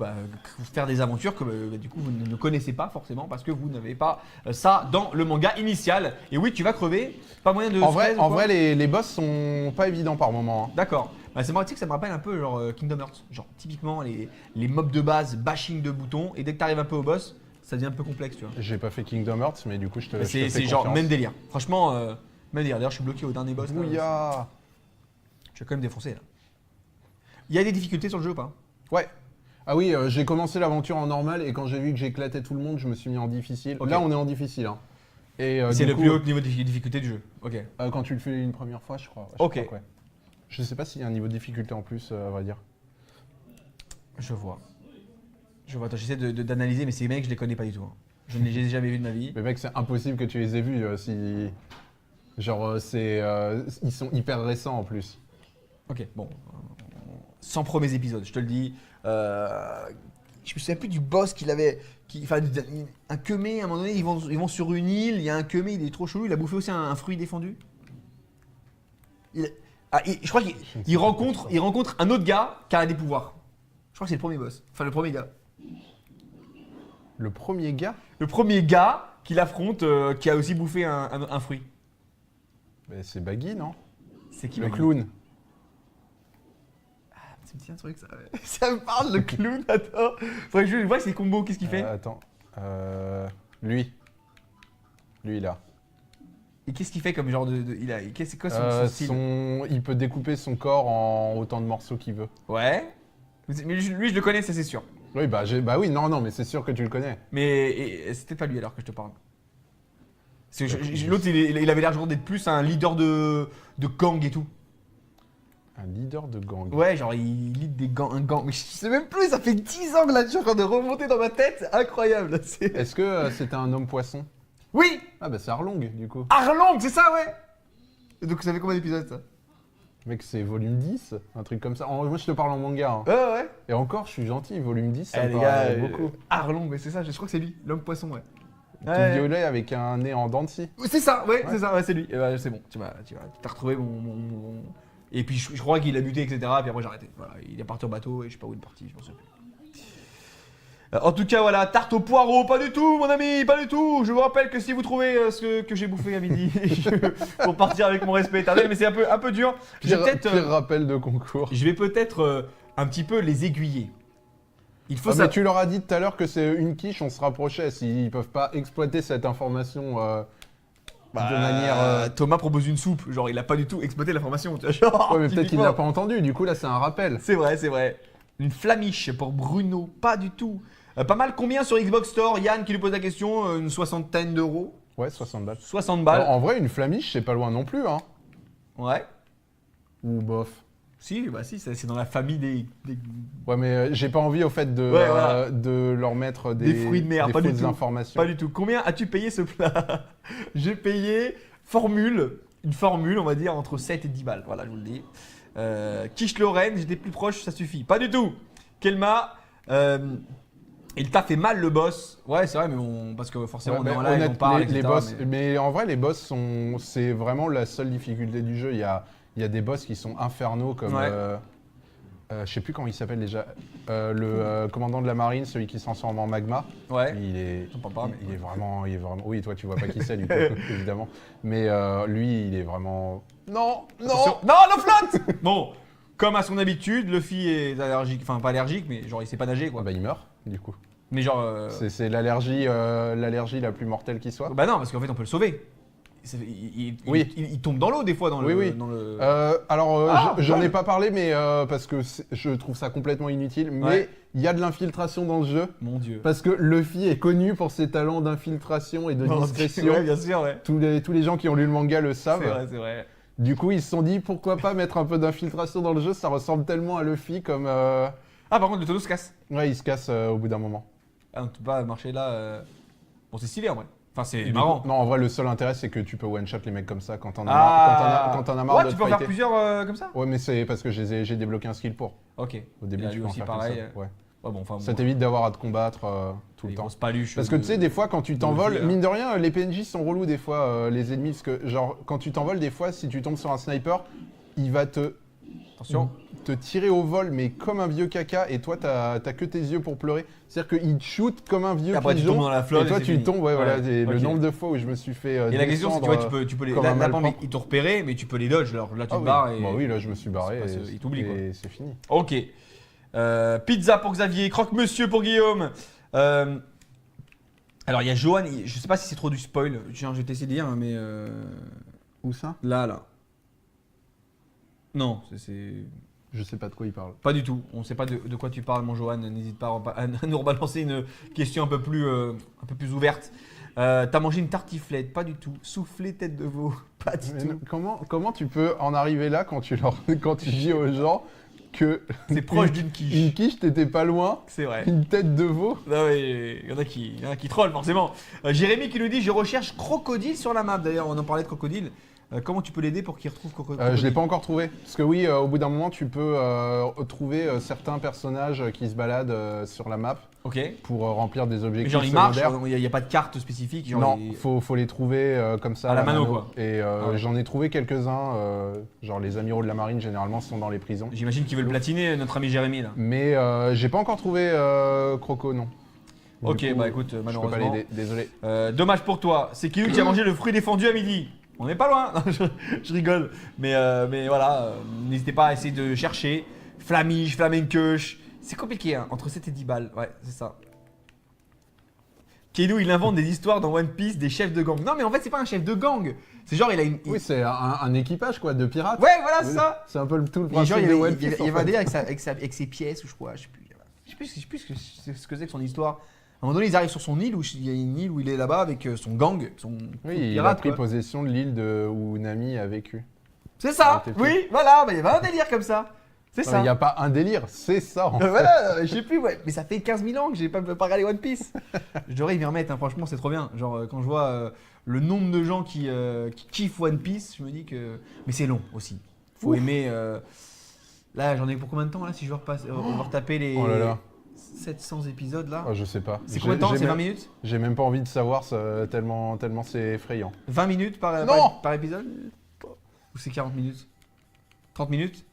faire des aventures que du coup vous ne connaissez pas forcément parce que vous n'avez pas ça dans le manga initial. Et oui, tu vas crever, pas moyen de. En vrai, les boss sont pas évidents par moment. Hein. D'accord. Bah, c'est marrant, tu sais que ça me rappelle un peu genre Kingdom Hearts. Genre typiquement les mobs de base, bashing de boutons, et dès que tu arrives un peu au boss, ça devient un peu complexe, tu vois. J'ai pas fait Kingdom Hearts, mais du coup je te C'est fais genre confiance. même délire. Franchement, même délire. D'ailleurs, je suis bloqué au dernier boss. Là, Bouya. je vais quand même défoncer là. Il y a des difficultés sur le jeu ou pas? Ouais. Ah oui, j'ai commencé l'aventure en normal et quand j'ai vu que j'éclatais tout le monde, je me suis mis en difficile. Okay. Là, on est en difficile. Hein. Et c'est le plus haut niveau de difficulté du jeu. Ok. Quand tu le fais une première fois, je crois. Ok. Crois, ouais. Je sais pas s'il y a un niveau de difficulté en plus, à vrai dire. Je vois. Attends, j'essaie d'analyser, mais ces mecs, je les connais pas du tout. Hein. Je ne les ai jamais vus de ma vie. Mais mec, c'est impossible que tu les aies vus si. Genre, ils sont hyper récents en plus. Ok, bon. 100 premiers épisodes, je te le dis. Je me souviens plus du boss qu'il avait. Enfin, un Kemé, à un moment donné, ils vont sur une île, il y a un Kemé, il est trop chelou, il a bouffé aussi un fruit défendu. Je crois qu'il rencontre un autre gars qui a des pouvoirs. Je crois que c'est le premier boss. Enfin, le premier gars. Le premier gars? Le premier gars qu'il affronte, qui a aussi bouffé un fruit. Mais c'est Baggy, non? C'est qui le Baggy? clown? Ça me dit un truc, ça. Ça me parle, le clown, attends. Faudrait que je vois ses combos, qu'est-ce qu'il fait? Attends. Lui, là. Et qu'est-ce qu'il fait comme genre de c'est quoi son style? Il peut découper son corps en autant de morceaux qu'il veut. Ouais. Mais lui, je le connais, ça c'est sûr. Oui, bah oui, non, mais c'est sûr que tu le connais. Mais c'était pas lui alors que je te parle. L'autre, il avait l'air genre d'être plus un leader de gang et tout. Un leader de gang? Ouais, genre il lead un gang. Mais je sais même plus, ça fait 10 ans que là, je suis en train de remonter dans ma tête, c'est incroyable. Est-ce que c'était un homme poisson? Oui! Ah bah c'est Arlong du coup. Arlong, c'est ça, ouais! Et donc ça fait combien d'épisodes ça? Mec, c'est volume 10, un truc comme ça. Moi je te parle en manga. Hein. Ouais. Et encore, je suis gentil, volume 10, ça Eh, me les paraît gars, beaucoup. Arlong, mais c'est ça, je crois que c'est lui, l'homme poisson, ouais. Tout violet avec un nez en dents de scie. C'est ça, ouais, c'est ça, ouais, c'est lui. C'est bon, t'as retrouvé mon... Et puis je crois qu'il a buté, etc. Puis après j'ai arrêté. Voilà, il est parti en bateau et je sais pas où il est parti, je m'en souviens plus. En tout cas, voilà, tarte au poireau, pas du tout, mon ami, pas du tout. Je vous rappelle que si vous trouvez ce que j'ai bouffé à midi, pour partir avec mon respect éternel, mais c'est un peu dur. Pire rappel de concours. Je vais peut-être un petit peu les aiguiller. Il faut ça. Mais tu leur as dit tout à l'heure que c'est une quiche, on se rapprochait. S'ils peuvent pas exploiter cette information de manière. Thomas propose une soupe, genre il a pas du tout exploité l'information. Genre, Ouais, mais peut-être qu'il l'a pas entendu. Du coup, là, c'est un rappel. C'est vrai. Une flamiche pour Bruno, pas du tout. Pas mal, combien sur Xbox Store? Yann qui lui pose la question, une 60aine d'euros. Ouais, 60 balles. 60 balles. En vrai, une flamiche, c'est pas loin non plus, hein. Ouais. Ou bof. Si, c'est dans la famille des... Ouais, mais j'ai pas envie au fait de leur mettre des fruits de mer, des pas du fausses tout. informations. Pas du tout. Combien as-tu payé ce plat? J'ai payé une formule, on va dire, entre 7 et 10 balles. Voilà, je vous le dis. Quiche Lorraine, j'étais plus proche, ça suffit. Pas du tout. Kelma, il t'a fait mal le boss. Ouais, c'est vrai, mais parce que forcément on est en live, on parle, etc. Mais en vrai, les boss c'est vraiment la seule difficulté du jeu. Il y a des boss qui sont infernaux comme. Ouais. Je sais plus comment il s'appelle déjà. Le commandant de la marine, celui qui se transforme en magma. Ouais. Il est mais... il est vraiment. Oui, toi tu vois pas qui c'est du coup, évidemment. Mais lui, il est vraiment. Non. Non, la flotte. Bon, comme à son habitude, Luffy est allergique, enfin pas allergique, mais genre il sait pas nager quoi. Ah bah il meurt du coup. Mais genre. C'est l'allergie la plus mortelle qui soit. Bah non, parce qu'en fait on peut le sauver. Il tombe dans l'eau des fois dans oui. Dans le... j'en ai pas parlé, mais parce que je trouve ça complètement inutile. Mais il y a de l'infiltration dans le jeu. Mon Dieu. Parce que Luffy est connu pour ses talents d'infiltration et de discrétion. Ouais, bien sûr, ouais. Tous les gens qui ont lu le manga le savent. C'est vrai. Du coup, ils se sont dit pourquoi pas mettre un peu d'infiltration dans le jeu. Ça ressemble tellement à Luffy comme. Ah, par contre, le tonneau se casse. Ouais, il se casse au bout d'un moment. Ah, on ne peut pas marcher là. Bon, c'est stylé en vrai. Enfin, c'est Et du marrant. coup, non, en vrai, le seul intérêt, c'est que tu peux one-shot les mecs comme ça quand t'en as Ah. quand t'en as marre Ouais, de tu te peux en faire fighter. plusieurs comme ça. Ouais, mais c'est parce que j'ai débloqué un skill pour. Ok. Au début, Et là, tu lui peux en aussi faire pareil. comme ça. Ouais. Ouais, bon, enfin, Ça bon, t'évite d'avoir à te combattre tout le les temps. grosses paluches. Parce que tu sais, des fois, quand tu de t'envoles, vie, là. mine de rien, les PNJ sont relous des fois, les ennemis. Parce que, genre, quand tu t'envoles, des fois, si tu tombes sur un sniper, il va Attention. te tirer au vol, mais comme un vieux caca, et toi, t'as que tes yeux pour pleurer. C'est-à-dire qu'il te shoot comme un vieux Et après, tu pigeon, tombes dans la flotte et toi, et c'est tu fini. tombes. Ouais, voilà, Ouais, le ok. nombre de fois où je me suis fait Et la question, c'est que tu descendre, vois, tu peux les. comme Là, un par exemple, malpropre. ils t'ont repéré, mais tu peux les dodge. Alors là, tu Ah te oui. barres et. Bah oui, là, je me suis barré, c'est pas ce- il t'oublie, quoi. et c'est fini. Ok. Pizza pour Xavier, croque-monsieur pour Guillaume. Alors, il y a Johan, je sais pas si c'est trop du spoil. Je vais t'essayer de dire, hein, mais. Où ça? Là. Non, c'est. Je sais pas de quoi il parle. Pas du tout. On sait pas de quoi tu parles, mon Johan. N'hésite pas à nous rebalancer une question un peu plus ouverte. T'as mangé une tartiflette? Pas du tout. Soufflé tête de veau? Pas du Mais tout. comment tu peux en arriver là quand tu dis aux gens que C'est proche d'une quiche. une quiche, t'étais pas loin, C'est vrai. une tête de veau? Non, mais il y en a qui trollent forcément. Jérémy qui nous dit: je recherche crocodile sur la map. D'ailleurs, on en parlait de crocodile. Comment tu peux l'aider pour qu'il retrouve crocodile? Je l'ai pas encore trouvé. Parce que oui, au bout d'un moment, tu peux trouver certains personnages qui se baladent sur la map Ok. pour remplir des Mais objectifs genre, ils marchent, secondaires. il n'y a pas de carte spécifique. Genre, Non, faut les trouver comme ça À la mano, quoi. Et ouais. j'en ai trouvé quelques-uns. Genre les amiraux de la marine, généralement, sont dans les prisons. J'imagine qu'ils veulent platiner notre ami Jérémy là. Mais j'ai pas encore trouvé Croco, non. Du Ok, coup, bah écoute, je peux pas malheureusement. l'aider, désolé. Dommage pour toi. C'est Kinou qui a mangé le fruit défendu à midi. On n'est pas loin. Non, je rigole. Mais voilà, n'hésitez pas à essayer de chercher. Flamiche, flamenqueuche. C'est compliqué, hein, entre 7 et 10 balles. Ouais, c'est ça. Kenou, il invente des histoires dans One Piece des chefs de gang. Non, mais en fait, c'est pas un chef de gang. C'est genre, il a une. Oui, c'est un équipage quoi, de pirates. Ouais, voilà, c'est ça. C'est un peu tout le Et genre, principe de One Piece. il y en avait un fait. délire avec ses pièces, ou je crois. Je sais plus ce que c'est que son histoire. À un moment donné, ils arrivent sur son île, où il y a une île où il est là-bas avec son gang, son Oui, il a pirate. pris Quoi. possession de l'île où Nami a vécu. C'est ça. Ouais, t'es Oui, voilà. Bah, il y avait un délire comme ça. C'est Il ça. n'y a pas un délire, c'est ça en fait. Voilà, je sais plus, ouais. Mais ça fait 15 000 ans que j'ai pas regardé One Piece. Je devrais y remettre, hein. Franchement, c'est trop bien. Genre, quand je vois le nombre de gens qui kiffent One Piece, je me dis que. Mais c'est long aussi. Faut aimer. Là, j'en ai pour combien de temps là si je veux retaper les Oh là là. 700 épisodes là? Oh, je sais pas. C'est combien de temps? J'ai C'est 20 même- minutes? J'ai même pas envie de savoir tellement c'est effrayant. 20 minutes par Non. épisode? Ou c'est 40 minutes? 30 minutes?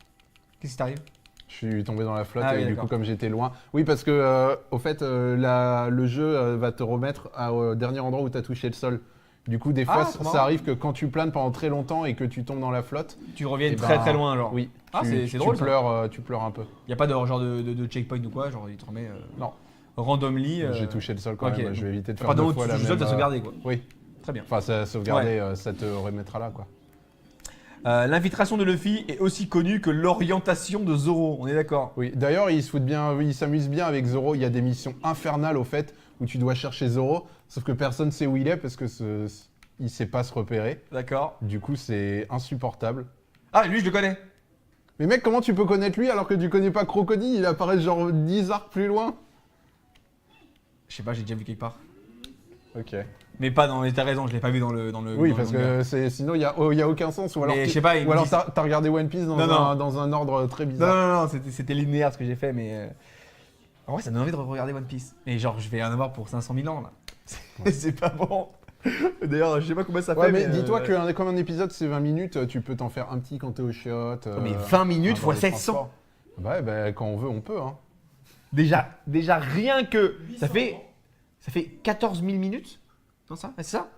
Qu'est-ce qui t'arrive? Je suis tombé dans la flotte Ah et oui, du d'accord. coup comme j'étais loin. Oui parce que au fait le jeu va te remettre au dernier endroit où tu as touché le sol. Du coup des fois trop marrant. ça arrive que quand tu planes pendant très longtemps et que tu tombes dans la flotte, Tu reviens eh très ben, très loin, genre. oui, Ah, c'est tu drôle, ça. tu pleures un peu. Y a pas de genre de checkpoint ou quoi? Genre, il te remet Non. randomly. J'ai touché le sol quand ok. même, je vais éviter de faire Pas deux d'un fois tu la touches le sol, même. t'as sauvegardé quoi. Oui, Très bien. enfin ça sauvegarder, ça te remettra là quoi. L'infiltration de Luffy est aussi connue que l'orientation de Zoro, on est d'accord? Oui, d'ailleurs, ils s'amusent bien avec Zoro. Il y a des missions infernales au fait où tu dois chercher Zoro, sauf que personne sait où il est parce que il sait pas se repérer. D'accord. Du coup, c'est insupportable. Ah, lui, je le connais. Mais mec, comment tu peux connaître lui alors que tu connais pas Crocodile? Il apparaît genre 10 arcs plus loin. Je sais pas, j'ai déjà vu quelque part. Ok. Mais pas dans. T'as raison, je l'ai pas vu dans le. Oui, dans parce le manga. que sinon il y a aucun sens. Ou alors, Mais je sais pas, ils me disent- t'as regardé One Piece Non, non. dans un ordre très Non, bizarre. non, non, c'était linéaire ce que j'ai fait, mais. En vrai, ça me donne envie de regarder One Piece. Et genre, je vais en avoir pour 500 000 ans là. C'est pas bon. D'ailleurs, je sais pas combien ça Ouais, fait. mais dis-toi que comme un épisode c'est 20 minutes, tu peux t'en faire un petit quand t'es au chiottes. Mais 20 minutes dans fois les 700. transports. Ouais, bah quand on veut, on peut. Hein. Déjà rien que. Ça fait 14 000 minutes? Non, ça? C'est ça?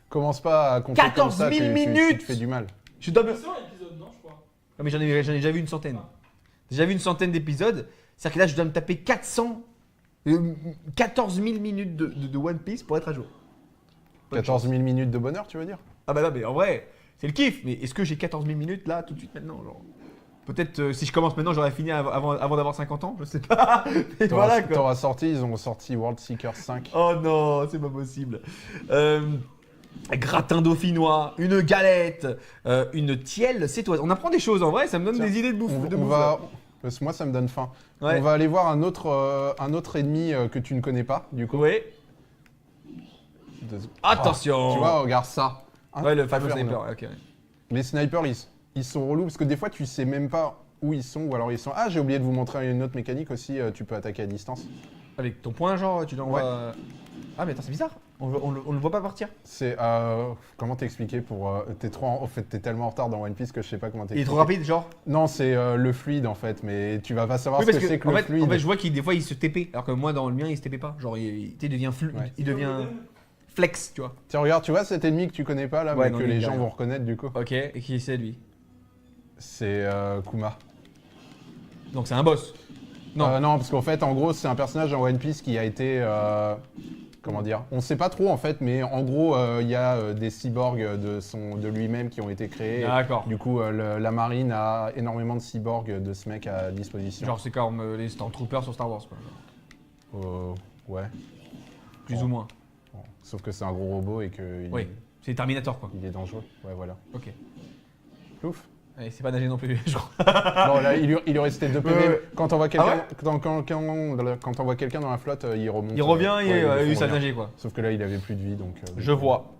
Commence pas à compter 14 comme ça, 000 tu minutes te fais du mal. Je dois me. C'est un épisode, non, je crois. Ah, mais j'en ai déjà vu une centaine. Déjà vu une centaine d'épisodes. C'est-à-dire que là, je dois me taper 14 000 minutes de One Piece pour être à jour. 14 000 minutes de bonheur, tu veux dire? Ah bah là, mais en vrai, c'est le kiff. Mais est-ce que j'ai 14 000 minutes là, tout de suite maintenant genre peut-être si je commence maintenant, j'aurais fini avant d'avoir 50 ans, je sais pas. Et voilà quoi. Ils ont sorti World Seeker 5. Oh non, c'est pas possible. Gratin dauphinois, une galette, une tielle, c'est toi. On apprend des choses en vrai, ça me donne Tiens, des idées de bouffe. Parce que moi, ça me donne faim. Ouais. On va aller voir un autre ennemi que tu ne connais pas, du coup. Ouais. Attention. Tu vois, regarde ça. Ouais, le fameux Inferno. sniper, ok. Ouais. Les snipers, ils sont relous parce que des fois, tu sais même pas où ils sont ou alors ils sont. Ah, j'ai oublié de vous montrer une autre mécanique aussi. Tu peux attaquer à distance. Avec ton point, genre, tu l'envoies. Ah, mais attends, c'est bizarre. On le voit pas partir. C'est. Comment t'expliquer pour. T'es trop. En fait, t'es tellement en retard dans One Piece que je sais pas comment Il t'expliquer. est trop rapide, genre. Non, c'est le fluide en fait, mais tu vas pas savoir Oui, ce parce que c'est que en le fait, fluide. en fait, je vois qu'il des fois il se TP, alors que moi dans le mien il se TP pas. Genre il devient Ouais. il devient flex, tu vois. Tiens, regarde, tu vois cet ennemi que tu connais pas là, Ouais, mais non, que lui, les il gens arrive. vont reconnaître du coup. Ok, et qui c'est lui? C'est Kuma. Donc c'est un boss. Non. Non, parce qu'en fait, en gros, c'est un personnage dans One Piece qui a été. Comment dire? On sait pas trop en fait, mais en gros, il y a des cyborgs de lui-même qui ont été créés. D'accord. Du coup, la marine a énormément de cyborgs de ce mec à disposition. Genre c'est comme les Stormtroopers sur Star Wars quoi. Genre. Ouais. Plus Bon. ou moins. Bon. Sauf que c'est un gros robot et qu'il Oui. C'est Terminator quoi. il est dangereux. Ouais, voilà. Ok. Ouf. Ouais, c'est pas nager non plus, je crois. Bon, là, il lui restait 2 PV. Ouais. Quand on voit quelqu'un ouais quand on voit quelqu'un dans la flotte, il remonte. Il revient et ouais, il ils a eu font sa rien. nager quoi. Sauf que là, il avait plus de vie, donc. Je vois.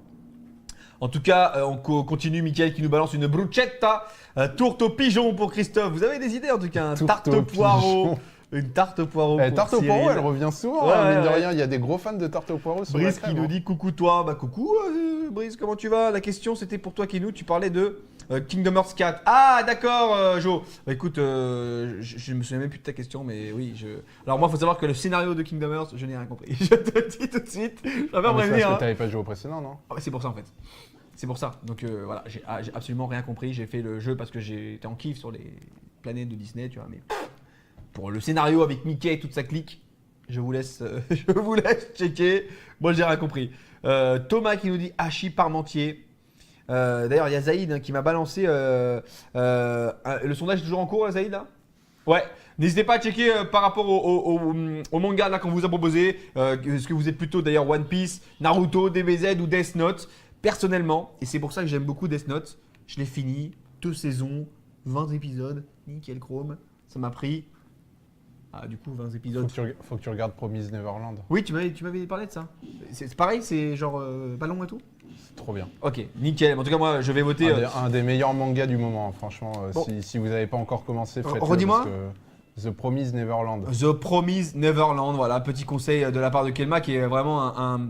En tout cas, on continue, Mickaël qui nous balance une bruschetta, tourte au pigeon pour Christophe. Vous avez des idées en tout cas, un Tourte tarte au au poireau. pigeon. Une tarte au poireau. pour Tarte au Cyril. poireau, elle revient souvent, Ouais, hein, mine de ouais. rien. Il y a des gros fans de tarte au poireau sur la Brice qui crème, nous hein. dit coucou toi. Bah coucou Brice, comment tu vas? La question c'était pour toi Kinou, tu parlais de Kingdom Hearts 4. Ah d'accord Jo. Bah écoute, je me souviens même plus de ta question, mais oui. Alors moi, il faut savoir que le scénario de Kingdom Hearts, je n'ai rien compris. Je te le dis tout de suite. Je vais Ah, pas mais c'est prévenir. parce Hein. que t'avais pas joué au précédent, non? Ah, bah, c'est pour ça en fait. C'est pour ça. Donc voilà, j'ai absolument rien compris. J'ai fait le jeu parce que j'étais en kiff sur les planètes de Disney, tu vois. Mais pour le scénario avec Mickey et toute sa clique, je vous laisse checker. Moi, j'ai rien compris. Thomas qui nous dit Hachi Parmentier. D'ailleurs, il y a Zaïd hein, qui m'a balancé. Le sondage est toujours en cours, là, Zaïd là. Ouais. N'hésitez pas à checker par rapport au manga là qu'on vous a proposé. Est-ce que vous êtes plutôt d'ailleurs One Piece, Naruto, DBZ ou Death Note? Personnellement, et c'est pour ça que j'aime beaucoup Death Note, je l'ai fini, 2 saisons, 20 épisodes, nickel chrome. Ça m'a pris. Ah, du coup, 20 épisodes. Faut que tu regardes Promise Neverland. Oui, tu m'avais parlé de ça. C'est pareil, c'est genre pas long et tout? C'est trop bien. Ok, nickel. En tout cas, moi, je vais voter. Un des meilleurs mangas du moment, franchement. Bon. Si vous n'avez pas encore commencé, faites-le. Redis-moi. parce que The Promise Neverland. The Promise Neverland, voilà, petit conseil de la part de Kelma qui est vraiment un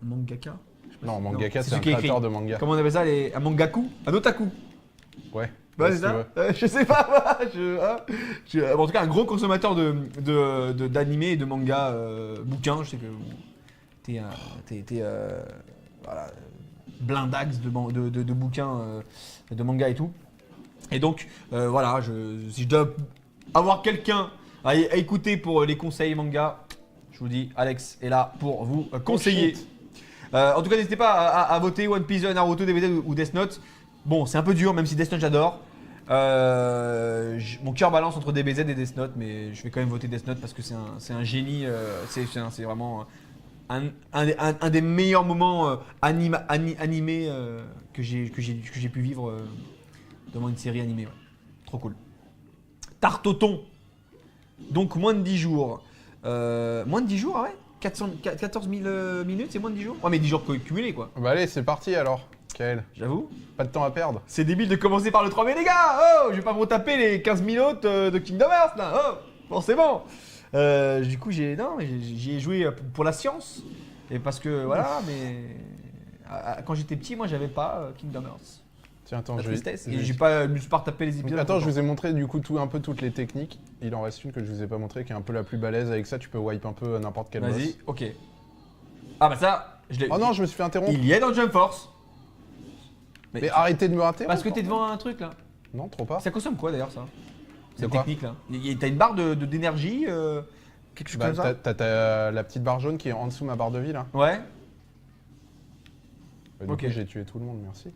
mangaka. Non, mangaka, c'est un celui qui écrit. créateur de manga. Comment on appelle ça un mangaku? Un otaku? Ouais. Ouais, si c'est tu ça. veux. Je sais pas. En tout cas, un gros consommateur d'animé et de manga bouquins. Je sais que t'es voilà, blindax de bouquins, de manga et tout. Et donc, voilà, si je dois avoir quelqu'un à écouter pour les conseils manga, je vous dis, Alex est là pour vous conseiller. En tout cas, n'hésitez pas à voter One Piece, Naruto, DBZ ou Death Note. Bon, c'est un peu dur, même si Death Note j'adore. Mon cœur balance entre DBZ et Death Note, mais je vais quand même voter Death Note parce que c'est un génie. C'est vraiment un des meilleurs moments animés que j'ai pu vivre devant une série animée. Ouais. Trop cool. Tarte au thon. Donc moins de 10 jours. Moins de 10 jours, ah ouais 14 000 minutes, c'est moins de 10 jours? Ouais, mais 10 jours cumulés quoi. Bah allez, c'est parti alors, Kael. J'avoue. Pas de temps à perdre. C'est débile de commencer par le 3, mais les gars, oh, je vais pas me retaper les 15 000 autres de Kingdom Hearts là, oh, forcément. Du coup, j'y ai joué pour la science. Et parce que voilà, mais quand j'étais petit, moi j'avais pas Kingdom Hearts. Tiens, attends, La je vais. tristesse. Et je me suis pas retapé les épisodes. Attends, je vous ai montré du coup un peu toutes les techniques. Il en reste une que je vous ai pas montré qui est un peu la plus balèze. Avec ça, tu peux wipe un peu n'importe quel boss. Vas-y, ok. Ah bah ça, je l'ai. Oh non, je me suis fait interrompre. Il y est dans Jump Force. Mais arrêtez de me rater. Parce que t'es devant un truc là. Non, trop pas. Ça consomme quoi d'ailleurs ça? De Cette quoi technique là. T'as une barre d'énergie, quelque chose Bah, comme ça? t'as la petite barre jaune qui est en dessous de ma barre de vie là. Ouais. Du Ok. coup, j'ai tué tout le monde, merci.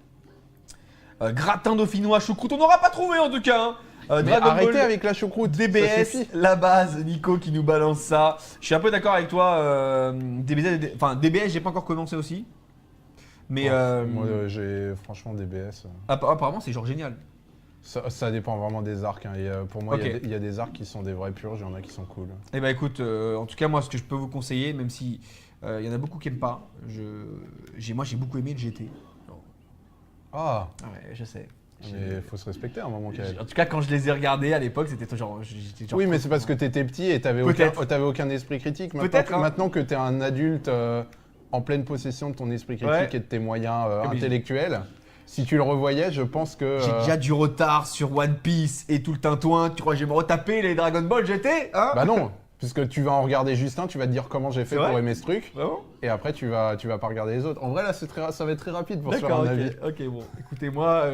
Gratin dauphinois choucroute, on n'aura pas trouvé en tout cas. Hein. Mais Dragon arrêtez Ball avec la choucroute. ça DBS, suffit. la base, Nico qui nous balance ça. Je suis un peu d'accord avec toi. DBZ, enfin DBS, j'ai pas encore commencé aussi. Mais Moi, j'ai franchement DBS. apparemment, c'est genre génial. Ça dépend vraiment des arcs. Hein. Et, pour moi, Ok. il y a des arcs qui sont des vraies purges, il y en a qui sont cool. Eh ben écoute, en tout cas moi ce que je peux vous conseiller, même si Il y en a beaucoup qui n'aiment pas. Moi, j'ai beaucoup aimé le GT. Ah, Ouais, je sais. mais faut se respecter à un moment, Kael. En tout cas, quand je les ai regardés à l'époque, c'était genre. Oui, mais c'est parce que t'étais petit et t'avais aucun esprit critique. Peut-être, hein. Maintenant que t'es un adulte en pleine possession de ton esprit critique Ouais. et de tes moyens Mais intellectuels, si tu le revoyais, je pense que... J'ai déjà du retard sur One Piece et tout le tintouin. Tu crois que je vais me retaper les Dragon Ball GT, hein? Bah non, puisque tu vas en regarder juste un, tu vas te dire comment j'ai fait C'est vrai pour aimer ce truc, Vraiment? et après tu vas pas regarder les autres. En vrai, là, ça va être très rapide pour se faire D'accord, un avis. ok, bon. Écoutez-moi,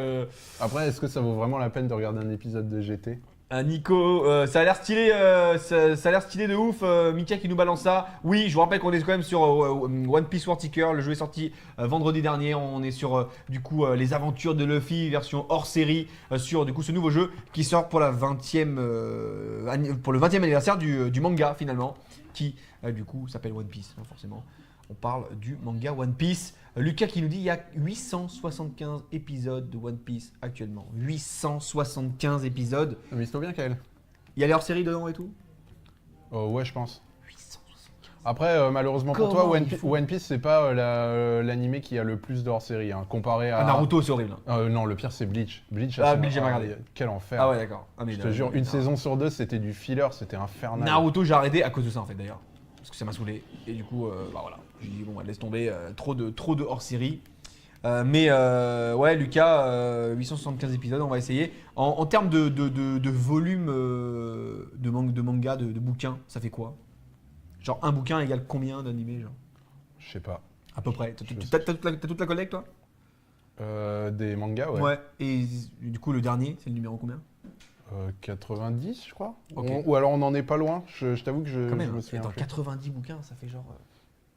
Après, est-ce que ça vaut vraiment la peine de regarder un épisode de GT? Nico, ça a l'air stylé, ça a l'air stylé de ouf. Mika qui nous balance ça. Oui, je vous rappelle qu'on est quand même sur One Piece World Seeker. Le jeu est sorti vendredi dernier. On est sur du coup les aventures de Luffy version hors série sur du coup ce nouveau jeu qui sort pour la 20e pour le 20e anniversaire du manga finalement, qui du coup s'appelle One Piece, hein, forcément. On parle du manga One Piece. Lucas qui nous dit il y a 875 épisodes de One Piece actuellement. 875 épisodes. Mais c'est bien, Kael. Il y a les hors-série dedans et tout? Ouais, je pense. 875. Après, malheureusement pour Comment toi, il faut One Piece, c'est pas l'animé qui a le plus de hors-série, hein, comparé à... Naruto, c'est horrible. non, le pire, c'est Bleach. Bleach, Bleach, j'ai pas regardé. Quel enfer. Ah ouais, d'accord. Ah, mais Je te jure, une saison sur deux, c'était du filler, c'était infernal. Naruto, j'ai arrêté à cause de ça en fait d'ailleurs. Parce que ça m'a saoulé. Et du coup, bah voilà. J'ai dit, bon, laisse tomber, trop de hors-série. Ouais, Lucas, 875 épisodes, on va essayer. En termes de volume de manga, de bouquins, ça fait quoi? Genre un bouquin égale combien d'animés, genre? Je sais pas. À peu près. Je sais. T'as toute la collecte, toi? Des mangas, ouais. Ouais. Et du coup, le dernier, c'est le numéro combien? 90, je crois. Ok. Ou alors on en est pas loin. Je t'avoue que je Quand même. me Et souviens dans plus. 90 bouquins, ça fait genre.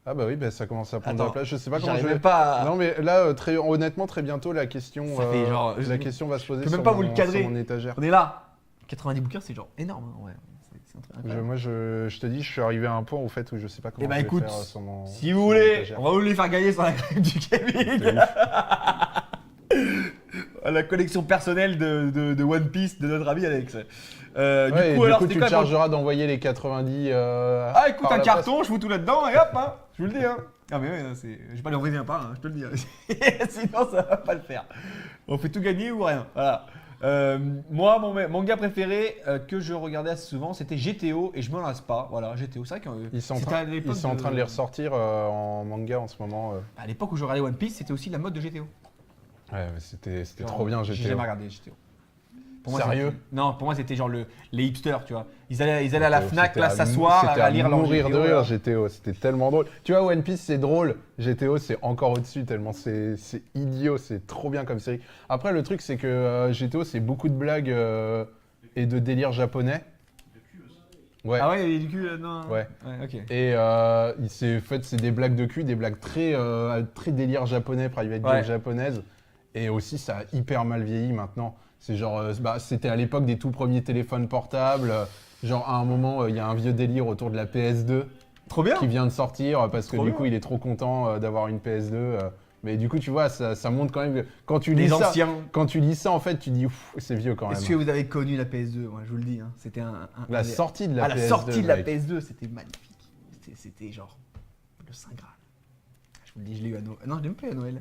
Ah bah oui, bah, ça commence à prendre de la place. Je sais pas comment J'arrive je vais... même pas à- Non mais là, honnêtement, très bientôt, la question, Ça fait genre- la question va se poser Je peux même sur pas vous le cadrer. sur mon étagère. On est là. 90 bouquins, c'est genre énorme. Hein. Ouais. C'est un truc incroyable. Moi, je te dis, je suis arrivé à un point au fait où je sais pas comment Eh ben je vais écoute, faire sur mon si vous sur mon voulez, étagère. on va vous les faire gagner sur la crème du Kevin. C'est La collection personnelle de One Piece de notre ami Alex. Ouais, du coup, et alors, du coup, c'était tu quoi te chargeras d'envoyer les 90. Ah, écoute, par un la carton, je fous tout là-dedans et hop, hein, je vous le dis. Hein. Ah, mais ouais, je vais pas les envoyer un par un, je te le dis. Hein. Sinon, ça va pas le faire. On fait tout gagner ou rien. Voilà. Moi, mon manga préféré que je regardais assez souvent, c'était GTO et je m'en lasse pas. Voilà, GTO, c'est vrai que Ils sont, en c'était train, à l'époque ils sont en train de les ressortir en manga en ce moment. À l'époque où je regardais One Piece, c'était aussi la mode de GTO. Ouais, mais c'était Genre, trop bien, J'ai GTO. jamais regardé GTO. Sérieux? Non, pour moi c'était genre les hipsters, tu vois. Ils allaient à la Fnac, C'était là, s'asseoir, c'était à lire leur mourir de GTO, rire, là. GTO. C'était tellement drôle. Tu vois, One Piece, c'est drôle. GTO, c'est encore au-dessus, tellement c'est idiot. C'est trop bien comme série. Après, le truc, c'est que GTO, c'est beaucoup de blagues et de délire japonais. Ouais. Ah ouais, il y a du cul, non. Ouais. Ok. Et c'est des blagues de cul, des blagues très délire japonais, private joke Ouais. japonaise. Et aussi, ça a hyper mal vieilli maintenant. C'est genre, c'était à l'époque des tout premiers téléphones portables. Genre, à un moment, il y a un vieux délire autour de la PS2 Trop bien. qui vient de sortir parce que Trop du bien. coup, il est trop content d'avoir une PS2. Mais du coup, tu vois, ça montre quand même que quand tu lis Les ça, anciens. quand tu lis ça, en fait, tu dis, ouf, c'est vieux quand même. Est-ce que vous avez connu la PS2? Moi, je vous le dis, hein, c'était La sortie de la PS2. la sortie de la mec. PS2, c'était magnifique. C'était genre le Saint Graal. Je vous le dis, je l'ai eu à Noël. Non, je l'ai même pas eu à Noël.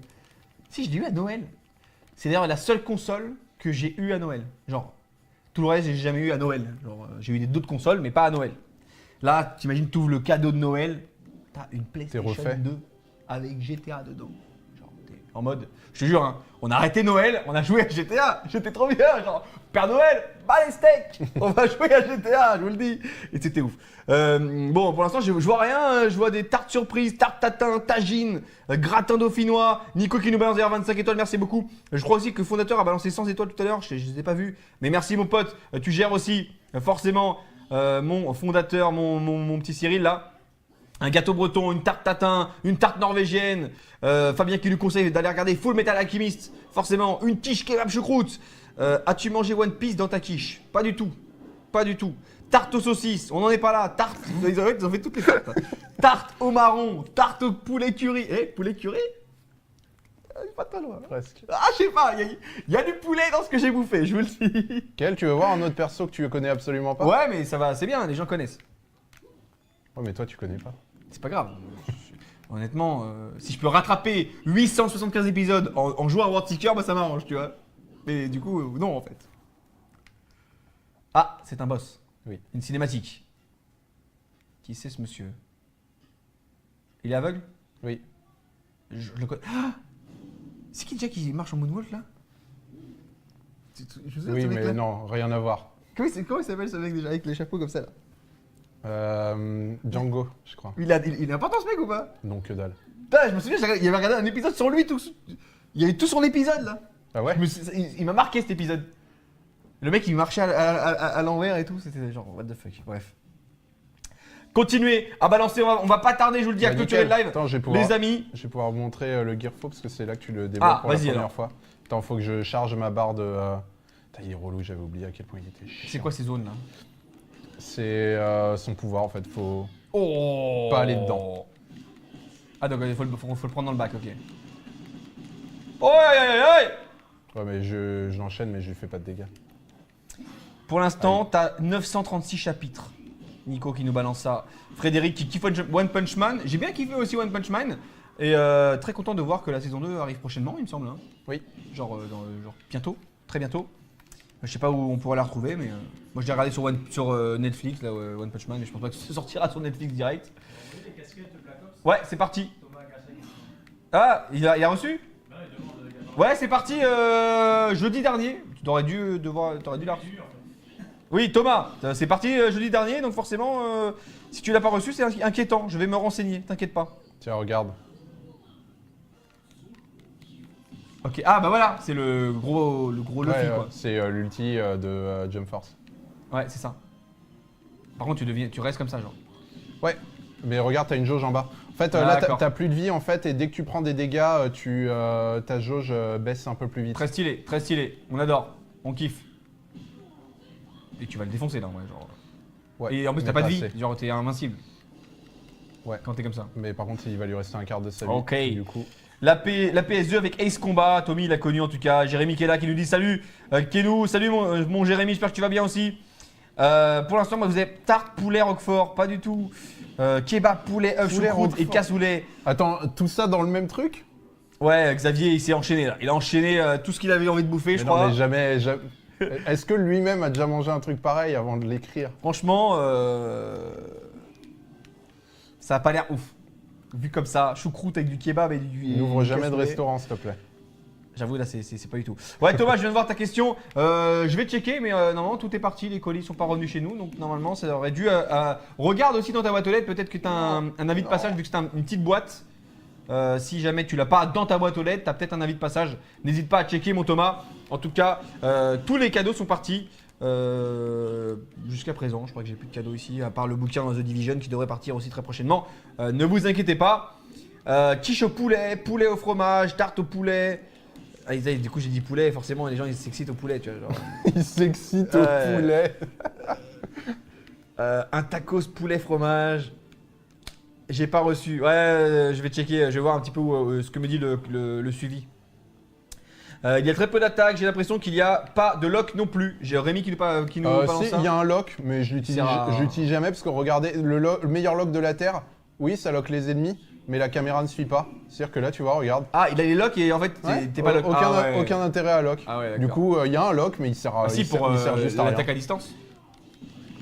Si, je l'ai eu à Noël. C'est d'ailleurs la seule console que j'ai eu à Noël. Genre, tout le reste, j'ai jamais eu à Noël. Genre, j'ai eu d'autres consoles, mais pas à Noël. Là, t'imagines, tu ouvres le cadeau de Noël, t'as une PlayStation refait. 2 avec GTA dedans. Genre, t'es en mode, je te jure, hein, on a arrêté Noël, on a joué à GTA. J'étais trop bien, genre, Père Noël, bas les steaks, on va jouer à GTA, je vous le dis. Et c'était ouf. Bon, pour l'instant, je vois rien. Je vois des tartes surprises, tartes tatin, tagine, gratin dauphinois. Nico qui nous balance d'ailleurs 25 étoiles, merci beaucoup. Je crois aussi que le fondateur a balancé 100 étoiles tout à l'heure, je ne les ai pas vues. Mais merci mon pote, tu gères aussi forcément mon fondateur, mon petit Cyril là. Un gâteau breton, une tarte tatin, une tarte norvégienne. Fabien qui lui conseille d'aller regarder Full Metal Alchemist. Forcément, une quiche kebab choucroute. As-tu mangé One Piece dans ta quiche? Pas du tout. Pas du tout. Tarte aux saucisses, on n'en est pas là. Tarte, ils ont fait toutes les tartes. Tarte au marron, tarte au poulet curry. Eh, poulet curry? Pas très loin. Presque. Ah, je sais pas, il y a du poulet dans ce que j'ai bouffé, je vous le dis. Quel, tu veux voir un autre perso que tu connais absolument pas? Ouais, mais ça va, c'est bien, les gens connaissent. Ouais, mais toi, tu connais pas. C'est pas grave. Honnêtement, si je peux rattraper 875 épisodes en jouant à World Seeker, bah ça m'arrange, tu vois. Mais du coup, non en fait. Ah, c'est un boss. Oui. Une cinématique. Qui c'est ce monsieur? Il est aveugle? Oui. Je le connais. Ah, c'est qui déjà qui marche en moonwalk là? Je sais, Oui, ce mais mec-là. non, rien à voir. Comment il s'appelle ce mec déjà avec les chapeaux comme ça là? Django, je crois. Il est important ce mec ou pas? Non, que dalle. Putain, je me souviens, il avait regardé un épisode sur lui, tout. Il y avait tout son épisode là. Ah ouais? Il m'a marqué cet épisode. Le mec il marchait à l'envers et tout, c'était genre what the fuck. Bref. Continuez à balancer, on va pas tarder, je vous le dis, à Bah, clôturer le nickel. live. Attends, je vais pouvoir- Les amis, Je vais pouvoir vous montrer le Gearfo parce que c'est là que tu le développes pour la vas-y, première alors. fois. Attends, faut que je charge ma barre de. Putain, il est relou, j'avais oublié à quel point il était chiant. c'est quoi ces zones là? C'est son pouvoir en fait, faut. Oh, Pas aller dedans. Ah donc il faut le prendre dans le bac, ok. Oh, aïe, aïe, aïe. Ouais, mais je l'enchaîne, mais je lui fais pas de dégâts. Pour l'instant, t'as 936 chapitres. Nico qui nous balance ça. Frédéric qui kiffe One Punch Man. J'ai bien kiffé aussi One Punch Man. Et très content de voir que la saison 2 arrive prochainement, il me semble. Hein. Oui. Genre bientôt, très bientôt. Je sais pas où on pourra la retrouver, mais moi je l'ai regardé sur Netflix, là, One Punch Man, mais je pense pas que ça sortira sur Netflix direct. Ouais, c'est parti. Ah, il a reçu? Ouais, c'est parti jeudi dernier. T'aurais dû la recevoir. Oui, Thomas, c'est parti jeudi dernier, donc forcément, si tu l'as pas reçu, c'est inquiétant. Je vais me renseigner, t'inquiète pas. Tiens, regarde. Ok, ah bah voilà, c'est le gros Luffy Ouais, quoi. c'est l'ulti de Jump Force. Ouais, c'est ça. Par contre, tu restes comme ça, genre. Ouais, mais regarde, t'as une jauge en bas. En fait, là, D'accord. t'as plus de vie en fait, et dès que tu prends des dégâts, ta jauge baisse un peu plus vite. Très stylé, on adore, on kiffe. Et tu vas le défoncer là, ouais, genre. Ouais, Et en plus, mais t'as pas de pas vie, assez. genre t'es invincible. Ouais. Quand t'es comme ça. Mais par contre, il va lui rester un quart de sa vie. Ok. Du coup. La PS2 avec Ace Combat, Tommy il l'a connu en tout cas. Jérémy qui est là qui nous dit salut. Kenou, salut mon Jérémy, j'espère que tu vas bien aussi. Pour l'instant, moi vous avez tarte poulet Roquefort, pas du tout. Kebab poulet œuf Poulet choucroute et Roquefort. cassoulet. Attends, tout ça dans le même truc? Ouais, Xavier il s'est enchaîné là. Il a enchaîné tout ce qu'il avait envie de bouffer, Mais je non, crois. mais jamais. Est-ce que lui-même a déjà mangé un truc pareil avant de l'écrire? Franchement, ça a pas l'air ouf. Vu comme ça, choucroute avec du kebab et du. N'ouvre jamais de cassoulet. restaurant, s'il te plaît. J'avoue, là, c'est pas du tout. Ouais, Thomas, je viens de voir ta question. Je vais checker, mais normalement, tout est parti. Les colis sont pas revenus chez nous. Donc, normalement, ça aurait dû. Regarde aussi dans ta boîte aux lettres. Peut-être que tu as un avis de passage, vu que c'est une petite boîte. Si jamais tu l'as pas dans ta boîte aux lettres, tu as peut-être un avis de passage. N'hésite pas à checker, mon Thomas. En tout cas, tous les cadeaux sont partis. Jusqu'à présent, je crois que j'ai plus de cadeaux ici, à part le bouquin The Division qui devrait partir aussi très prochainement. Ne vous inquiétez pas. Quiche au poulet, poulet au fromage, tarte au poulet. Ah, du coup, j'ai dit poulet, forcément, les gens ils s'excitent au poulet, tu vois. Genre. Il s'excite au poulet. Un tacos poulet fromage. J'ai pas reçu. Ouais, je vais checker, je vais voir un petit peu ce que me dit le suivi. Il y a très peu d'attaques, j'ai l'impression qu'il n'y a pas de lock non plus. J'ai Rémi qui nous balance Si, ça. il y a un lock, mais je l'utilise jamais parce que regardez, le meilleur lock de la Terre, oui, ça lock les ennemis, mais la caméra ne suit pas. C'est-à-dire que là, tu vois, regarde. Ah, il a les locks et en fait, t'es pas lock. Aucun intérêt à lock. Ah ouais, Du coup, il y a un lock, mais il sert à, si, il pour sert juste à rien. l'attaque à distance.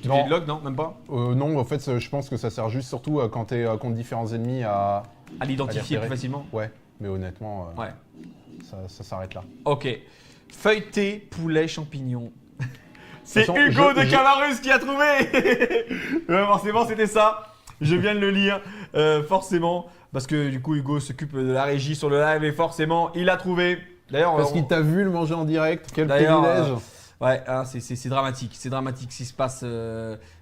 Tu Non. fais le lock, non, même pas. Non, en fait, je pense que ça sert juste surtout quand t'es contre différents ennemis à l'identifier à plus les repérer. facilement. Ouais, mais honnêtement, Ouais. ça s'arrête là. Ok. Feuilleté, poulet, champignon. C'est De toute façon, Hugo de Camarus qui a trouvé. Ouais, forcément, c'était ça. Je viens de le lire, forcément. Parce que du coup, Hugo s'occupe de la régie sur le live et forcément, il a trouvé. D'ailleurs, Parce qu'il t'a vu le manger en direct, quel D'ailleurs, privilège. Ouais, hein, c'est dramatique. C'est dramatique ce qui se passe.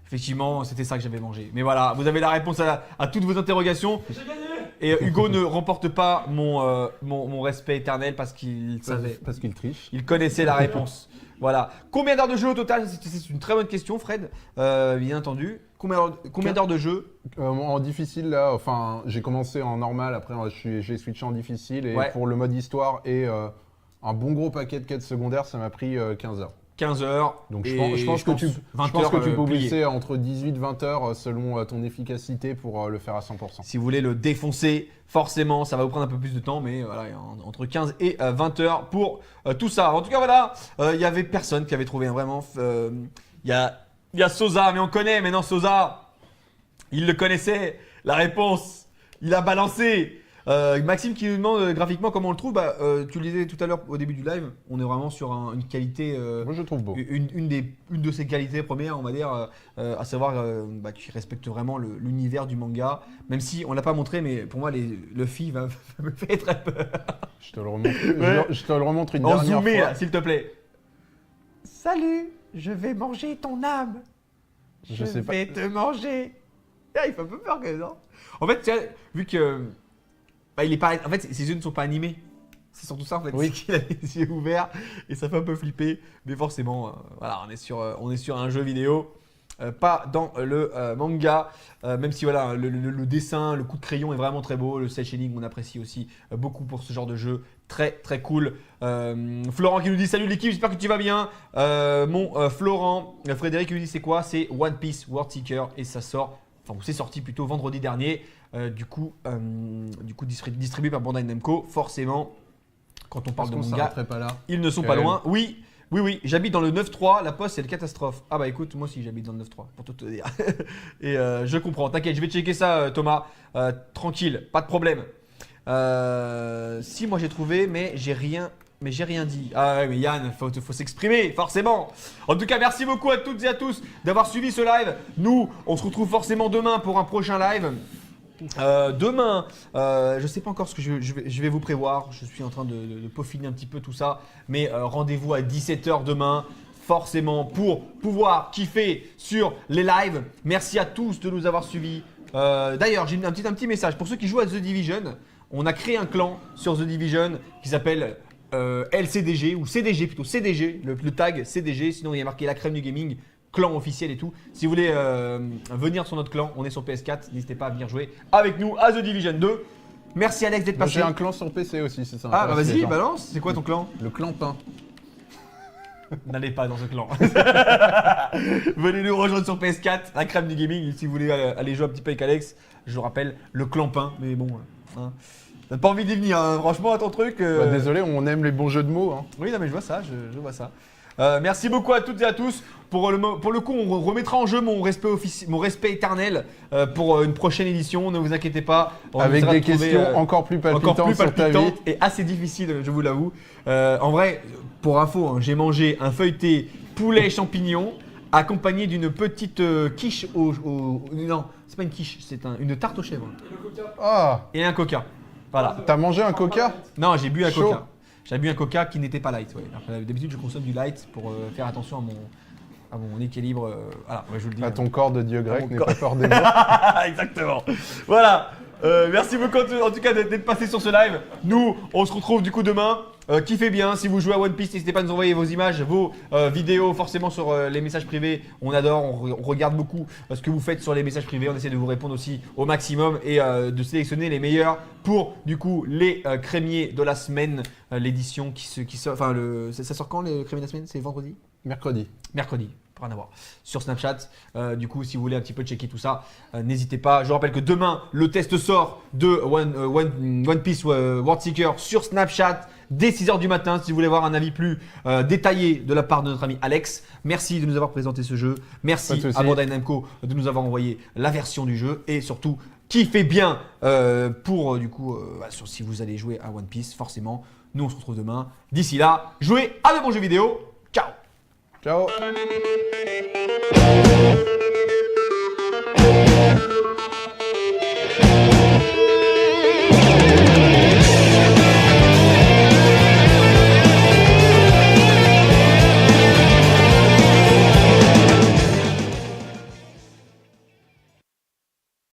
Effectivement, c'était ça que j'avais mangé. Mais voilà, vous avez la réponse à toutes vos interrogations. Et Hugo ne remporte pas mon respect éternel parce qu'il savait. Parce qu'il triche. Il connaissait la réponse. Voilà. Combien d'heures de jeu au total? C'est une très bonne question, Fred. Bien entendu. Combien d'heures de jeu? En difficile, là, enfin, j'ai commencé en normal, après j'ai switché en difficile. Et Ouais. pour le mode histoire et un bon gros paquet de quêtes secondaires, ça m'a pris 15 heures. 15h. Donc je pense que tu peux baisser entre 18 et 20 heures selon ton efficacité pour le faire à 100%. Si vous voulez le défoncer, forcément, ça va vous prendre un peu plus de temps, mais voilà, entre 15 et 20 heures pour tout ça. En tout cas, voilà, il y avait personne qui avait trouvé vraiment. Il y a Sosa, mais on connaît maintenant Sosa. Il le connaissait. La réponse, il a balancé. Maxime qui nous demande graphiquement comment on le trouve. Tu le disais tout à l'heure au début du live, on est vraiment sur une qualité. Moi je le trouve beau. Une de ses qualités premières, on va dire, à savoir qui respecte vraiment l'univers du manga. Même si on l'a pas montré, mais pour moi, Luffy me fait très peur. Je te le remontre, je te le remontre une en dernière zoomé, fois. là, s'il te plaît. Salut, je vais manger ton âme. Je vais te manger. Ah, il fait un peu peur quand même, non? En fait, tu vois, vu que. Il est pas. En fait, ses yeux ne sont pas animés. C'est surtout ça en fait. Oui. C'est qu'il a les yeux ouverts et ça fait un peu flipper. Mais forcément, voilà, on est sur un jeu vidéo, pas dans le manga. Même si voilà, le dessin, le coup de crayon est vraiment très beau. Le cel shading, on apprécie aussi beaucoup pour ce genre de jeu. Très très cool. Florent qui nous dit salut l'équipe, j'espère que tu vas bien. Florent, Frédéric qui nous dit c'est quoi? C'est One Piece World Seeker et ça sort. Enfin, c'est sorti plutôt vendredi dernier. Du coup distribué par Bandai Namco. Forcément, quand on parle de manga, pas là. ils ne sont pas loin. Oui, j'habite dans le 9-3. La poste, c'est la catastrophe. Ah bah écoute, moi aussi j'habite dans le 9-3, pour tout te dire. Et je comprends. T'inquiète, je vais checker ça, Thomas. Tranquille, pas de problème. Si, moi j'ai trouvé, mais j'ai rien dit. Ah ouais, mais Yann, faut s'exprimer, forcément. En tout cas, merci beaucoup à toutes et à tous d'avoir suivi ce live. Nous, on se retrouve forcément demain pour un prochain live. Demain, je sais pas encore ce que je vais vous prévoir. Je suis en train de peaufiner un petit peu tout ça. Mais rendez-vous à 17 h demain. Forcément, pour pouvoir kiffer sur les lives. Merci à tous de nous avoir suivis. D'ailleurs, j'ai un petit message. Pour ceux qui jouent à The Division, on a créé un clan sur The Division qui s'appelle LCDG ou CDG plutôt. CDG, le tag CDG. Sinon, il y a marqué la crème du gaming. Clan officiel et tout. Si vous voulez venir sur notre clan, on est sur PS4. N'hésitez pas à venir jouer avec nous à The Division 2. Merci Alex d'être passé. J'ai un clan sur PC aussi, c'est ça. Ah bah vas-y, balance. C'est quoi ton clan? Le clan pain. N'allez pas dans ce clan. Venez nous rejoindre sur PS4, la crème du gaming. Si vous voulez aller jouer un petit peu avec Alex, je vous rappelle, le clan pain. Mais bon, hein. T'as pas envie d'y venir, hein. Franchement, à ton truc. Désolé, on aime les bons jeux de mots. Hein. Oui, non mais je vois ça, je vois ça. Merci beaucoup à toutes et à tous. Pour le coup, on remettra en jeu mon respect éternel pour une prochaine édition. Ne vous inquiétez pas. Avec des questions encore plus palpitantes sur ta vie. Et assez difficiles, je vous l'avoue. En vrai, pour info, hein, j'ai mangé un feuilleté poulet champignon accompagné d'une petite quiche Non, c'est pas une quiche, c'est une tarte aux chèvres. Et un coca. Voilà. T'as mangé un coca? Non, j'ai bu un Chaud. coca. J'ai bu un coca qui n'était pas light. Ouais. D'habitude, je consomme du light pour faire attention à mon équilibre. Voilà, je vous le dis. À ton corps de dieu grec n'est pas fort des mots. Exactement. Voilà. Merci beaucoup en tout cas d'être passé sur ce live. Nous, on se retrouve du coup demain. Kiffez bien. Si vous jouez à One Piece, n'hésitez pas à nous envoyer vos images, vos vidéos forcément sur les messages privés. On adore, on regarde beaucoup ce que vous faites sur les messages privés. On essaie de vous répondre aussi au maximum et de sélectionner les meilleurs pour du coup les crémiers de la semaine. L'édition qui sort. Enfin, ça sort quand les crémiers de la semaine? C'est vendredi? Mercredi. Rien à voir. Sur Snapchat, du coup, si vous voulez un petit peu checker tout ça, n'hésitez pas. Je vous rappelle que demain, le test sort de One Piece World Seeker sur Snapchat dès 6 h du matin. Si vous voulez avoir un avis plus détaillé de la part de notre ami Alex, merci de nous avoir présenté ce jeu. Merci à Bandai Namco de nous avoir envoyé la version du jeu et surtout, kiffez bien pour du coup, si vous allez jouer à One Piece, forcément. Nous, on se retrouve demain. D'ici là, jouez à de bons jeux vidéo. Ciao! Ciao!